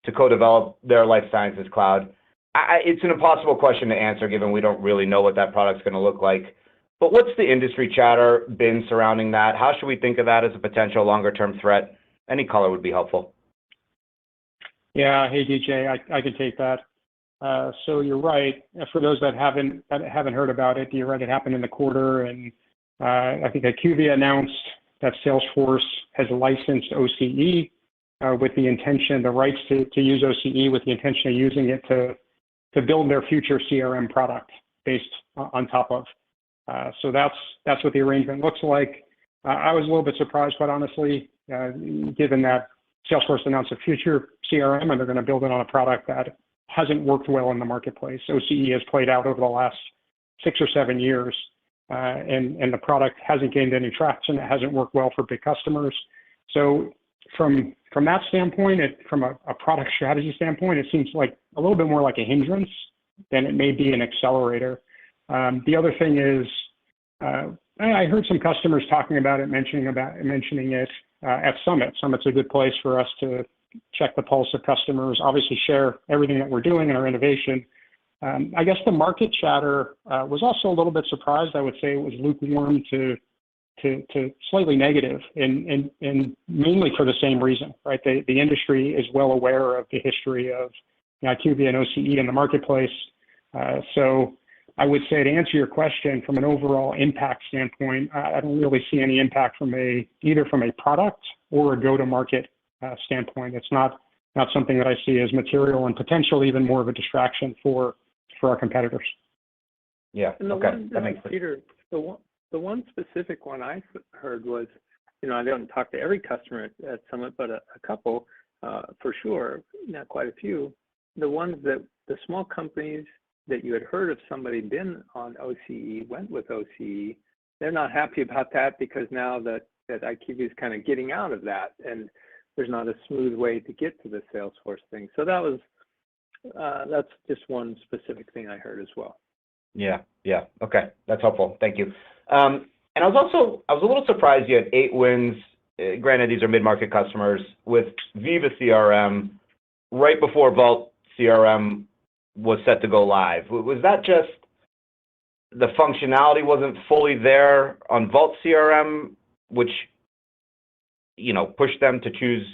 to co-develop their life sciences cloud. It's an impossible question to answer given we don't really know what that product's going to look like. But what's the industry chatter been surrounding that? How should we think of that as a potential longer-term threat? Any color would be helpful.
Yeah. Hey, DJ, I can take that. So you're right. For those that haven't heard about it, you're right. It happened in the quarter, and I think IQVIA announced that Salesforce has licensed OCE with the intention, the rights to use OCE with the intention of using it to build their future CRM product based on top of. So that's what the arrangement looks like. I was a little bit surprised, quite honestly, given that Salesforce announced a future CRM and they're going to build it on a product that hasn't worked well in the marketplace. OCE has played out over the last 6 or 7 years, and the product hasn't gained any traction. It hasn't worked well for big customers. So from that standpoint, from a product strategy standpoint, it seems like a little bit more like a hindrance than it may be an accelerator. The other thing is, I heard some customers talking about it, mentioning it at Summit. Summit's a good place for us to check the pulse of customers, obviously share everything that we're doing and our innovation. I guess the market chatter was also a little bit surprised. I would say it was lukewarm to slightly negative, and mainly for the same reason, right? The industry is well aware of the history of IQVIA and OCE in the marketplace. So I would say, to answer your question, from an overall impact standpoint, I don't really see any impact either from a product or a go-to-market standpoint. It's not something that I see as material and potentially even more of a distraction for our competitors.
Yeah.
And
Okay. That makes sense.
Peter, the one specific one I heard was, I don't talk to every customer at Summit, but a couple for sure, not quite a few. The ones that the small companies that you had heard of somebody been on OCE went with OCE. They're not happy about that because now that IQVIA is kind of getting out of that, and there's not a smooth way to get to the Salesforce thing. So that's just one specific thing I heard as well.
Yeah. Okay. That's helpful. Thank you. And I was a little surprised you had 8 wins. Granted, these are mid-market customers with Veeva CRM right before Vault CRM was set to go live. Was that just the functionality wasn't fully there on Vault CRM, which pushed them to choose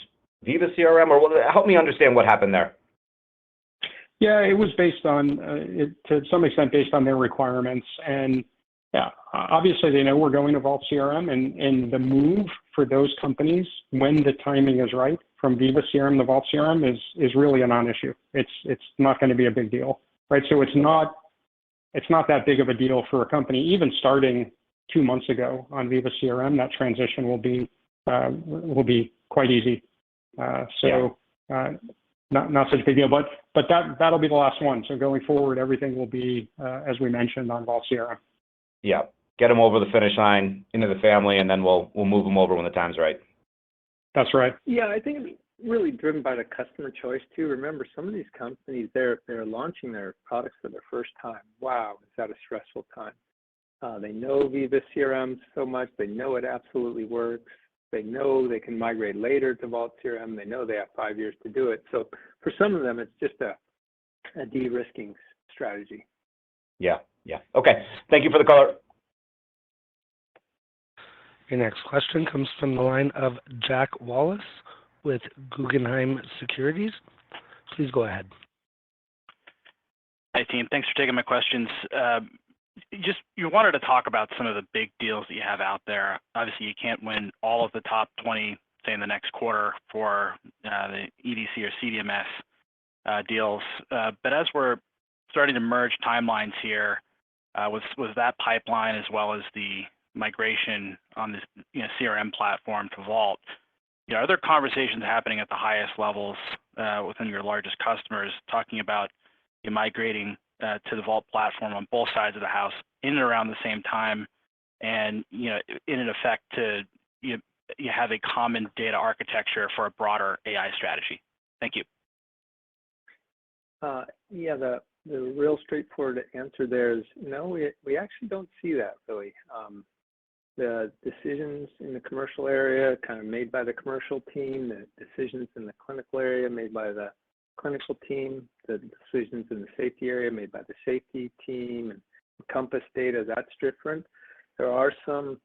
Veeva CRM, or help me understand what happened there?
Yeah, it was based on, to some extent, based on their requirements. And yeah, obviously they know we're going to Vault CRM, and the move for those companies, when the timing is right, from Veeva CRM to Vault CRM is really a non-issue. It's not going to be a big deal, right? So it's not that big of a deal for a company, even starting 2 months ago on Veeva CRM. That transition will be quite easy. Not such a big deal, but that'll be the last one. So going forward, everything will be, as we mentioned, on Vault CRM.
Yeah. Get them over the finish line into the family, and then we'll move them over when the time's right.
That's right.
Yeah, I think it's really driven by the customer choice too. Remember, some of these companies, they're launching their products for their first time. Wow, is that a stressful time? They know Veeva CRM so much. They know it absolutely works. They know they can migrate later to Vault CRM. They know they have 5 years to do it. So for some of them, it's just a de-risking strategy.
Yeah. Okay. Thank you for the color.
Your next question comes from the line of Jack Wallace with Guggenheim Securities. Please go ahead.
Hi, team. Thanks for taking my questions. You wanted to talk about some of the big deals that you have out there. Obviously, you can't win all of the top 20, say, in the next quarter for the EDC or CDMS deals. But as we're starting to merge timelines here, was that pipeline as well as the migration on this CRM platform to Vault, are there conversations happening at the highest levels within your largest customers talking about migrating to the Vault platform on both sides of the house in and around the same time, and in an effect to you have a common data architecture for a broader AI strategy? Thank you.
Yeah, the real straightforward answer there is no, we actually don't see that really. The decisions in the commercial area kind of made by the commercial team, the decisions in the clinical area made by the clinical team, the decisions in the safety area made by the safety team, and Compass data, that's different. There are some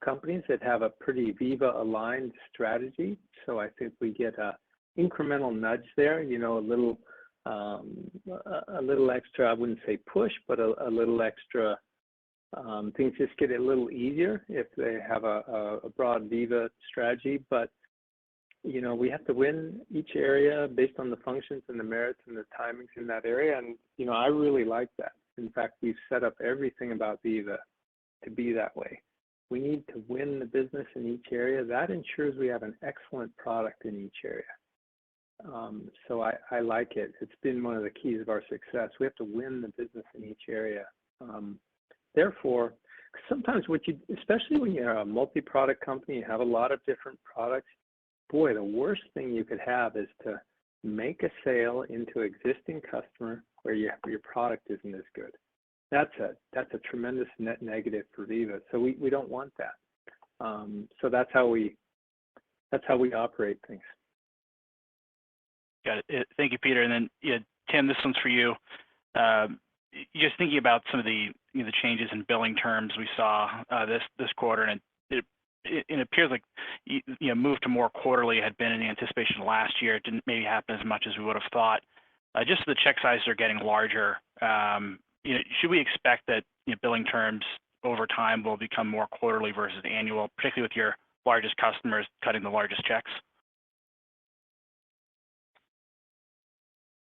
companies that have a pretty Veeva aligned strategy, so I think we get a incremental nudge there, a little extra, I wouldn't say push, but a little extra, things just get a little easier if they have a broad Veeva strategy. But, we have to win each area based on the functions and the merits and the timings in that area. And, I really like that. In fact, we've set up everything about Veeva to be that way. We need to win the business in each area. That ensures we have an excellent product in each area. So I like it. It's been one of the keys of our success. We have to win the business in each area. Therefore, sometimes especially when you're a multi-product company, you have a lot of different products, boy, the worst thing you could have is to make a sale into an existing customer where your product isn't as good. That's a tremendous net negative for Veeva. So we don't want that. So that's how we operate things.
Got it. Thank you, Peter. And then, Tim, this one's for you. Just thinking about some of the the changes in billing terms we saw this quarter, and it appears like move to more quarterly had been in the anticipation last year. It didn't maybe happen as much as we would have thought. Just the check sizes are getting larger. Should we expect that billing terms over time will become more quarterly versus annual, particularly with your largest customers cutting the largest checks?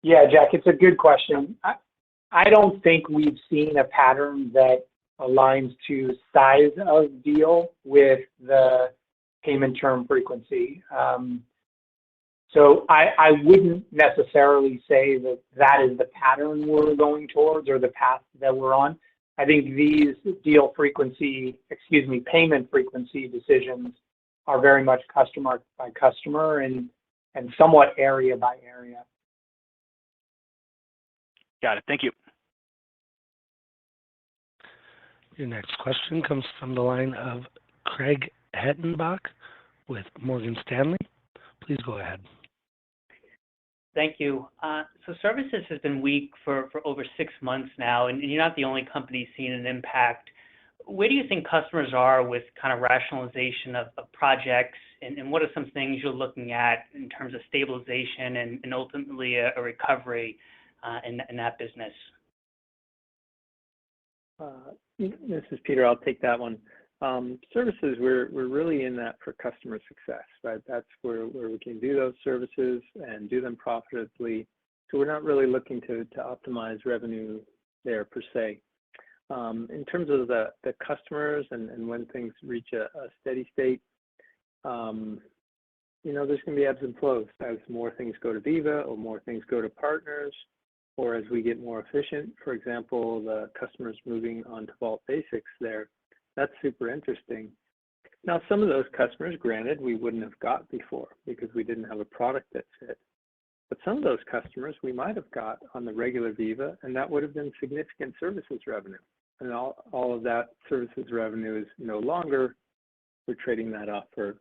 Yeah, Jack, it's a good question. I don't think we've seen a pattern that aligns to size of deal with the payment term frequency. So I wouldn't necessarily say that is the pattern we're going towards or the path that we're on. I think these payment frequency decisions are very much customer by customer and somewhat area by area.
Got it. Thank you.
Your next question comes from the line of Craig Hettenbach with Morgan Stanley. Please go ahead.
Thank you. So services has been weak for over 6 months now, and you're not the only company seeing an impact. Where do you think customers are with kind of rationalization of projects, and what are some things you're looking at in terms of stabilization and ultimately a recovery in that business?
This is Peter. I'll take that one. Services, we're really in that for customer success, right? That's where we can do those services and do them profitably. So we're not really looking to optimize revenue there per se. In terms of the customers and when things reach a steady state, there's going to be ebbs and flows as more things go to Veeva or more things go to partners, or as we get more efficient. For example, the customers moving on to Vault Basics there, that's super interesting. Now, some of those customers, granted, we wouldn't have got before because we didn't have a product that fit. But some of those customers we might have got on the regular Veeva, and that would have been significant services revenue. And all of that services revenue is no longer. We're trading that off for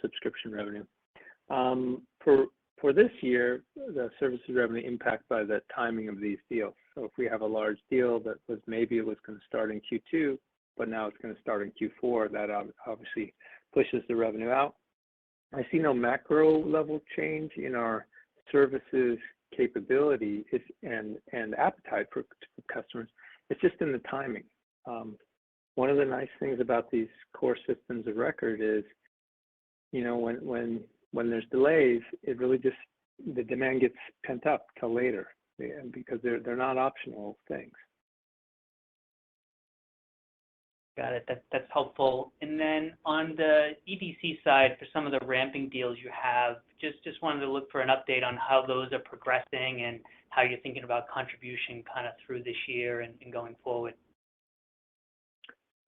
subscription revenue. For this year, the services revenue impact by the timing of these deals. So if we have a large deal that was maybe it was going to start in Q2, but now it's going to start in Q4, that obviously pushes the revenue out. I see no macro level change in our services capability and appetite for customers. It's just in the timing. One of the nice things about these core systems of record is, when there's delays, it really just, the demand gets pent up till later because they're not optional things.
Got it. That's helpful. And then on the EDC side, for some of the ramping deals you have, just wanted to look for an update on how those are progressing and how you're thinking about contribution kind of through this year and going forward.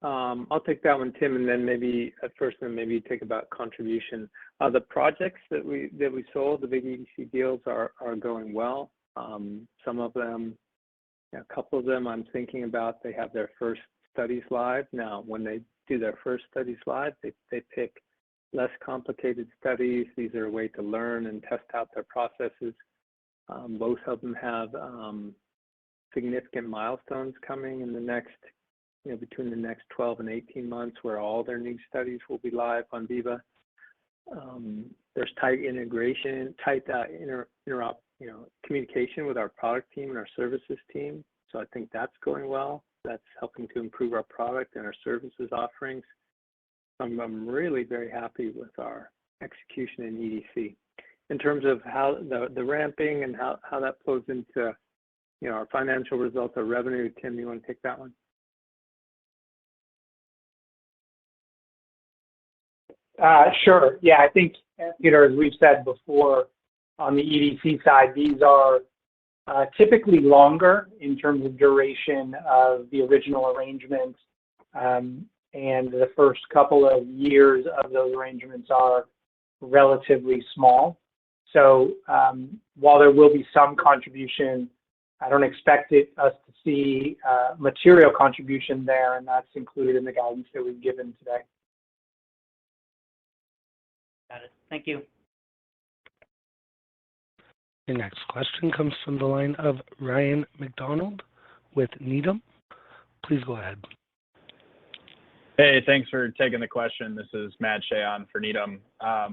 I'll take that one, Tim, and then maybe at first, then maybe take about contribution. The projects that we sold, the big EDC deals, are going well. Some of them, a couple of them, I'm thinking about. They have their first studies live. Now, when they do their first studies live, they pick less complicated studies. These are a way to learn and test out their processes. Both of them have significant milestones coming in the next, between the next 12 and 18 months, where all their new studies will be live on Veeva. There's tight integration, communication with our product team and our services team. So I think that's going well. That's helping to improve our product and our services offerings. I'm really very happy with our execution in EDC. In terms of how the ramping and how that flows into our financial results, our revenue, Tim, you want to take that one?
Sure. Yeah, I think, Peter, as we've said before, on the EDC side, these are typically longer in terms of duration of the original arrangements, and the first couple of years of those arrangements are relatively small. So while there will be some contribution, I don't expect us to see material contribution there, and that's included in the guidance that we've given today.
Got it. Thank you.
Your next question comes from the line of Ryan McDonald with Needham. Please go ahead.
Hey, thanks for taking the question. This is Matt Shea on for Needham. Or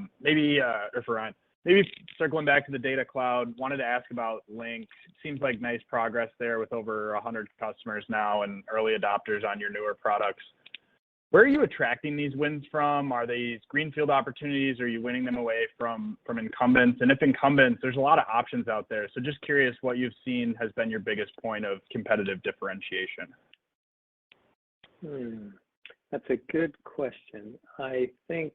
for Ryan. Maybe circling back to the Data Cloud, wanted to ask about Link. Seems like nice progress there with over 100 customers now and early adopters on your newer products. Where are you attracting these wins from? Are these greenfield opportunities? Or are you winning them away from incumbents? And if incumbents, there's a lot of options out there. So just curious what you've seen has been your biggest point of competitive differentiation.
That's a good question. I think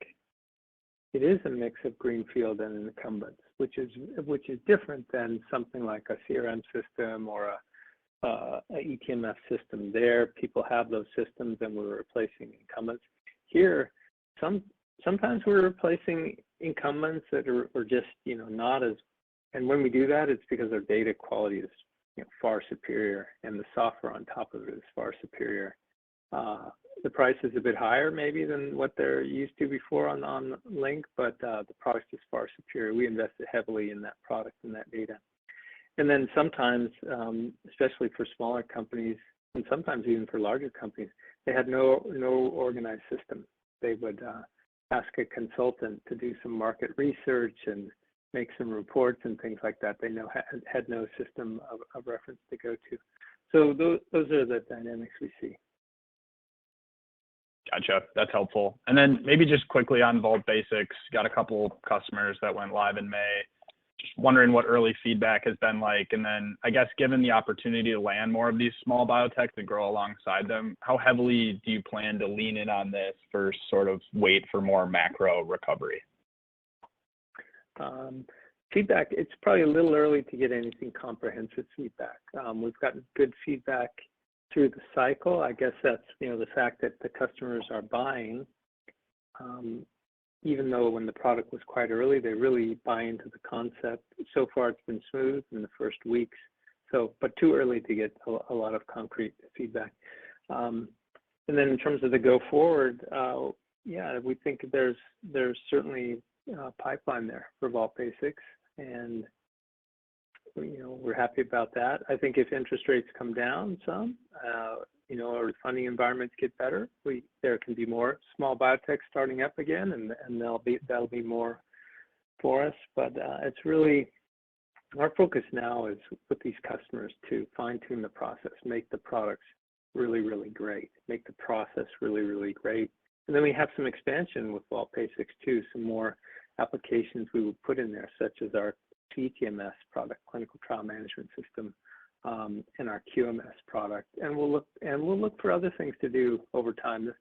it is a mix of greenfield and incumbents, which is different than something like a CRM system or a eTMF system. There, people have those systems, and we're replacing incumbents. Here, sometimes we're replacing incumbents that are just not as. And when we do that, it's because our data quality is far superior, and the software on top of it is far superior. The price is a bit higher maybe than what they're used to before on Link, but the product is far superior. We invested heavily in that product and that data. And then sometimes, especially for smaller companies, and sometimes even for larger companies, they had no organized system. They would ask a consultant to do some market research and make some reports and things like that. They had no system of reference to go to. So those are the dynamics we see.
Gotcha. That's helpful. And then maybe just quickly on Vault Basics, got a couple customers that went live in May. Just wondering what early feedback has been like. And then I guess given the opportunity to land more of these small biotechs and grow alongside them, how heavily do you plan to lean in on this versus sort of wait for more macro recovery?
Feedback, it's probably a little early to get anything comprehensive feedback. We've gotten good feedback through the cycle. I guess that's the fact that the customers are buying, even though when the product was quite early, they really buy into the concept. So far, it's been smooth in the first weeks. But too early to get a lot of concrete feedback. And then in terms of the go forward, we think there's certainly a pipeline there for Vault Basics, and we're happy about that. I think if interest rates come down some, or funding environments get better, there can be more small biotechs starting up again, and that'll be more for us. But it's really our focus now is with these customers to fine tune the process, make the products really, really great, make the process really, really great, and then we have some expansion with Vault Basics too, some more applications we will put in there, such as our CTMS product, Clinical Trial Management System, in our QMS product, and we'll look for other things to do over time. This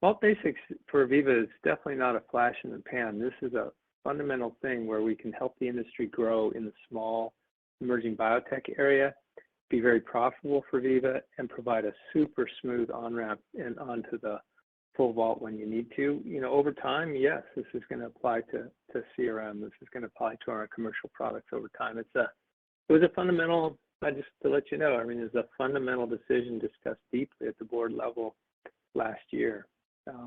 Vault Basics for Veeva is definitely not a flash in the pan. This is a fundamental thing where we can help the industry grow in the small emerging biotech area, be very profitable for Veeva, and provide a super smooth on-ramp and onto the full Vault when you need to. Over time, yes, this is going to apply to CRM. This is going to apply to our commercial products over time. It was a fundamental, just to let you know, it was a fundamental decision discussed deeply at the board level last year.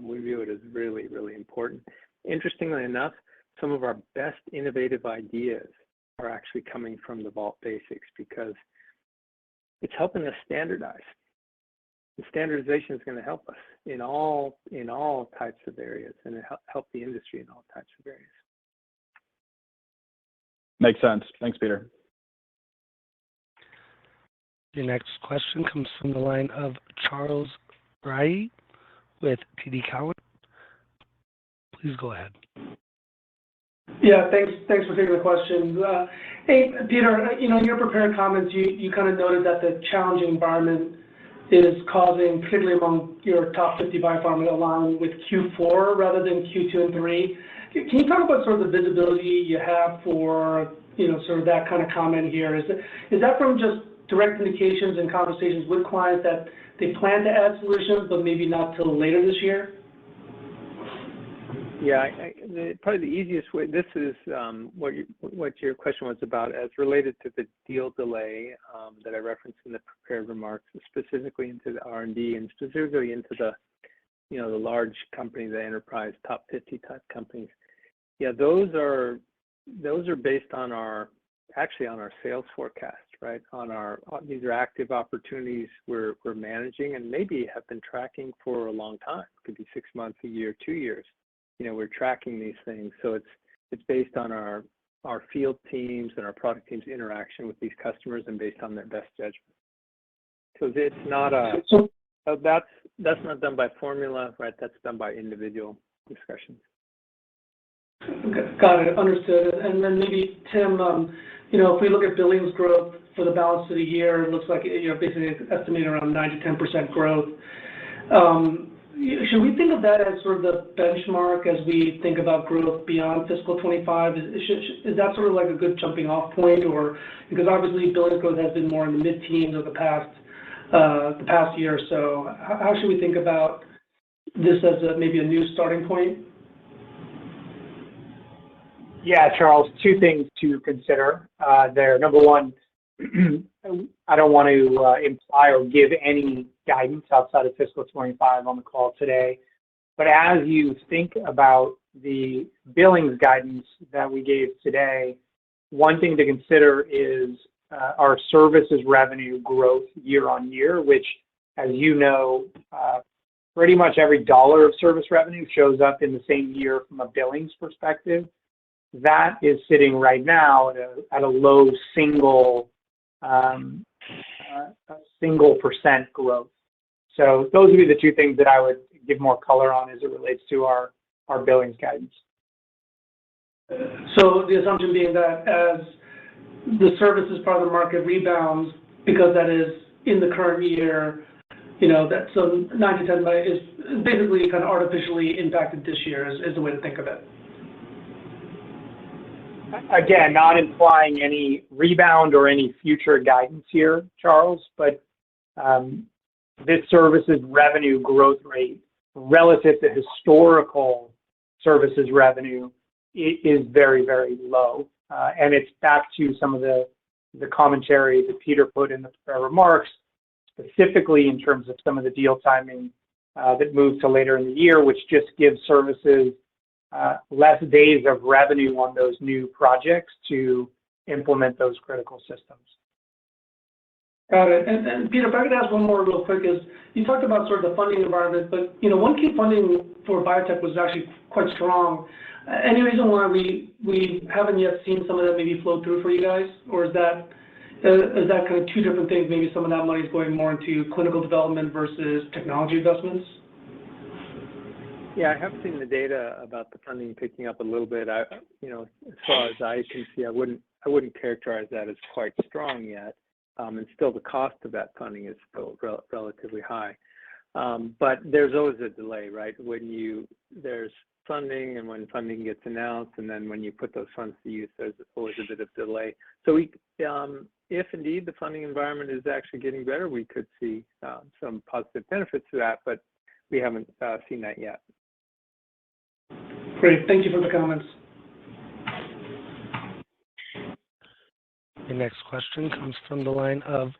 We view it as really, really important. Interestingly enough, some of our best innovative ideas are actually coming from the Vault Basics because it's helping us standardize. And standardization is going to help us in all types of areas, and it help the industry in all types of areas.
Makes sense. Thanks, Peter.
Your next question comes from the line of Charles Rhyee with TD Cowen. Please go ahead.
Yeah, thanks for taking the question. Hey, Peter, in your prepared comments, you kind of noted that the challenging environment is causing, particularly among your top 50 biopharma, align with Q4 rather than Q2 and 3. Can you talk about sort of the visibility you have for, sort of that kind of comment here? Is that from just direct indications and conversations with clients that they plan to add solutions, but maybe not till later this year?
Yeah, probably the easiest way, this is what your question was about as related to the deal delay that I referenced in the prepared remarks, specifically into the R&D and specifically into the large companies, the enterprise top 50 type companies. Yeah, those are based on our sales forecast, right? These are active opportunities we're managing and maybe have been tracking for a long time. It could be 6 months, a year, 2 years. We're tracking these things, so it's based on our field teams and our product teams' interaction with these customers and based on their best judgment. So it's not that's not done by formula, right? That's done by individual discussions.
Okay, got it, understood. And then maybe Tim, if we look at billings growth for the balance of the year, it looks like you're basically estimating around 9 to 10% growth. Should we think of that as sort of the benchmark as we think about growth beyond fiscal 25? Is that sort of like a good jumping off point, or because obviously billings growth has been more in the mid-teens over the past year or so? How should we think about this as maybe a new starting point?
Yeah, Charles, two things to consider there. Number one, I don't want to imply or give any guidance outside of fiscal 25 on the call today. But as you think about the billings guidance that we gave today, one thing to consider is our services revenue growth year on year, which, as you know, pretty much every dollar of service revenue shows up in the same year from a billings perspective. That is sitting right now at a low single percent growth. So those would be the two things that I would give more color on as it relates to our billings guidance.
So the assumption being that as the services part of the market rebounds, because that is in the current year, that so 9 to 10 is basically kind of artificially impacted this year is the way to think of it.
Again, not implying any rebound or any future guidance here, Charles, but this services revenue growth rate relative to historical services revenue is very, very low. And it's back to some of the commentary that Peter put in the prepared remarks, specifically in terms of some of the deal timing that moves to later in the year, which just gives services less days of revenue on those new projects to implement those critical systems.
Got it. And Peter, if I could ask one more real quick, is you talked about sort of the funding environment, but one key funding for biotech was actually quite strong. Any reason why we haven't yet seen some of that maybe flow through for you guys, or is that kind of two different things? Maybe some of that money is going more into clinical development versus technology investments.
Yeah, I have seen the data about the funding picking up a little bit. As far as I can see, I wouldn't characterize that as quite strong yet. and still the cost of that funding is still relatively high. But there's always a delay, right? There's funding, and when funding gets announced, and then when you put those funds to use, there's always a bit of delay. So if indeed the funding environment is actually getting better, we could see some positive benefits to that, but we haven't seen that yet.
Great. Thank you for the comments.
The next question comes from the line of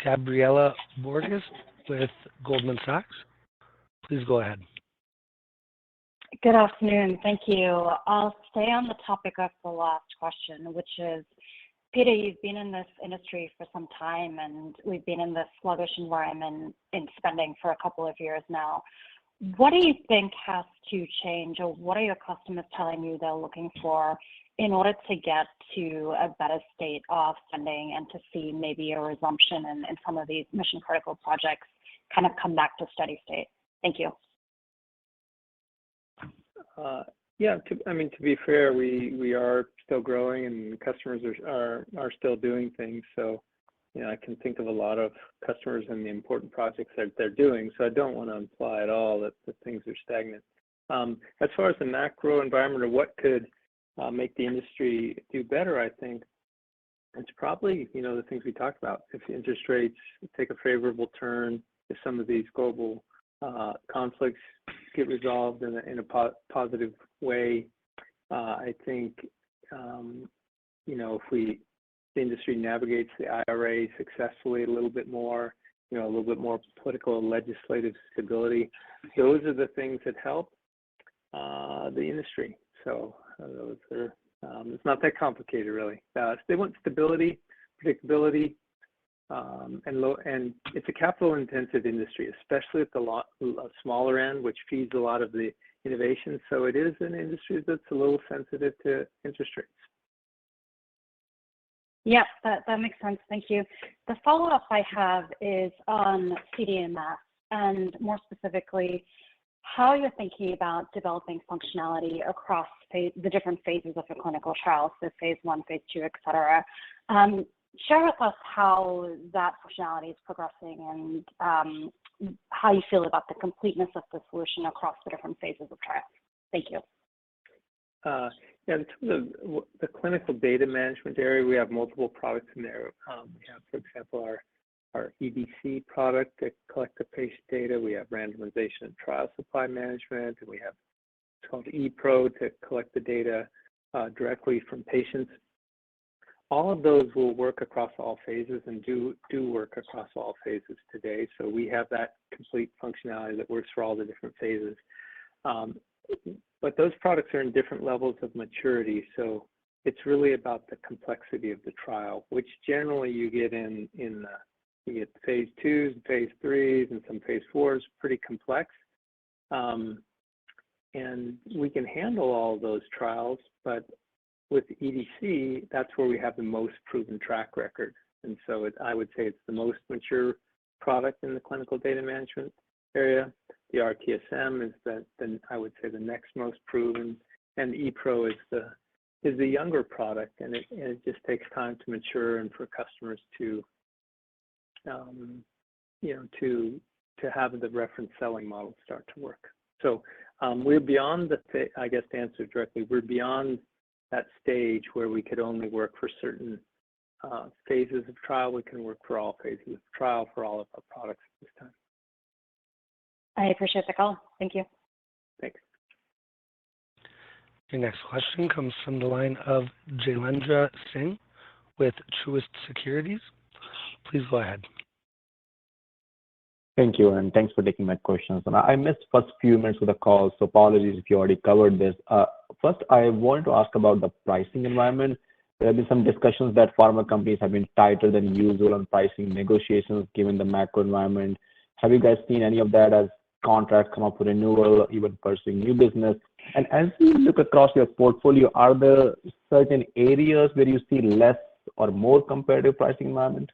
Gabriela Borges with Goldman Sachs. Please go ahead.
Good afternoon. Thank you. I'll stay on the topic of the last question, which is, Peter, you've been in this industry for some time, and we've been in this sluggish environment in spending for a couple of years now. What do you think has to change, or what are your customers telling you they're looking for in order to get to a better state of spending and to see maybe a resumption in some of these mission-critical projects kind of come back to steady state? Thank you.
To be fair, we are still growing, and customers are still doing things. So, I can think of a lot of customers and the important projects that they're doing. So I don't want to imply at all that things are stagnant. As far as the macro environment or what could make the industry do better, I think it's probably, the things we talked about. If interest rates take a favorable turn, if some of these global conflicts get resolved in a positive way, I think, if the industry navigates the IRA successfully a little bit more, a little bit more political and legislative stability, those are the things that help the industry. So those are, it's not that complicated, really. They want stability, predictability, and it's a capital-intensive industry, especially at the smaller end, which feeds a lot of the innovation. So it is an industry that's a little sensitive to interest rates.
Yeah, that makes sense. Thank you. The follow-up I have is on CDMS, and more specifically, how you're thinking about developing functionality across the different phases of a clinical trial, so phase 1, phase 2, et cetera. Share with us how that functionality is progressing and how you feel about the completeness of the solution across the different phases of trials. Thank you.
In terms of the clinical data management area, we have multiple products in there. We have, for example, our EDC product to collect the patient data. We have randomization and trial supply management, and we have it's called ePro to collect the data directly from patients. All of those will work across all phases and do work across all phases today. So we have that complete functionality that works for all the different phases. But those products are in different levels of maturity. So it's really about the complexity of the trial, which generally you get you get phase 2s, phase 3s, and some phase 4s, pretty complex. And we can handle all of those trials, but with EDC, that's where we have the most proven track record. And so I would say it's the most mature product in the clinical data management area. The RTSM is I would say the next most proven, and ePro is the younger product, and it just takes time to mature and for customers to have the reference selling model start to work. So we're beyond I guess to answer directly, we're beyond that stage where we could only work for certain phases of trial. We can work for all phases of trial for all of our products at this time.
I appreciate the call. Thank you.
Thanks.
Your next question comes from the line of Jailendra Singh with Truist Securities. Please go ahead.
Thank you, and thanks for taking my questions. And I missed the first few minutes of the call, so apologies if you already covered this. First, I wanted to ask about the pricing environment. There have been some discussions that pharma companies have been tighter than usual on pricing negotiations given the macro environment. Have you guys seen any of that as contracts come up for renewal, even pursuing new business? And as you look across your portfolio, are there certain areas where you see less or more competitive pricing environment?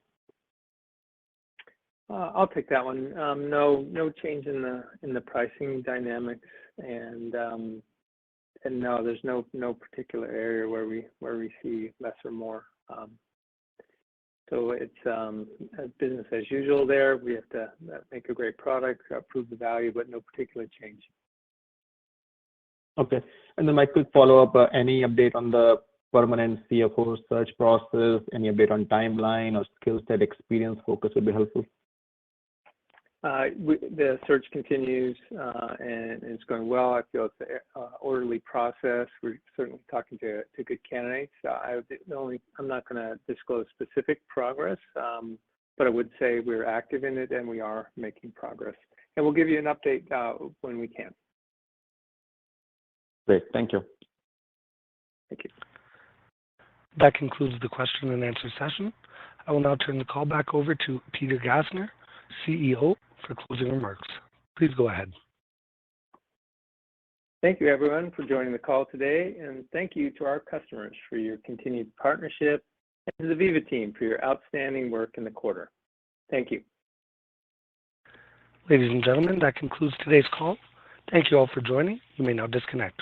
I'll take that one. No change in the pricing dynamics, and no, there's no particular area where we see less or more. So it's business as usual there. We have to make a great product, prove the value, but no particular change.
Okay. And then my quick follow-up, any update on the permanent CFO search process? Any update on timeline or skill set experience focus would be helpful?
The search continues and it's going well. I feel it's an orderly process. We're certainly talking to good candidates. I'm not going to disclose specific progress, but I would say we're active in it and we are making progress. And we'll give you an update when we can.
Great. Thank you.
Thank you.
That concludes the question and answer session. I will now turn the call back over to Peter Gassner, CEO, for closing remarks. Please go ahead.
Thank you, everyone, for joining the call today, and thank you to our customers for your continued partnership and to the Veeva team for your outstanding work in the quarter. Thank you.
Ladies and gentlemen, that concludes today's call. Thank you all for joining. You may now disconnect.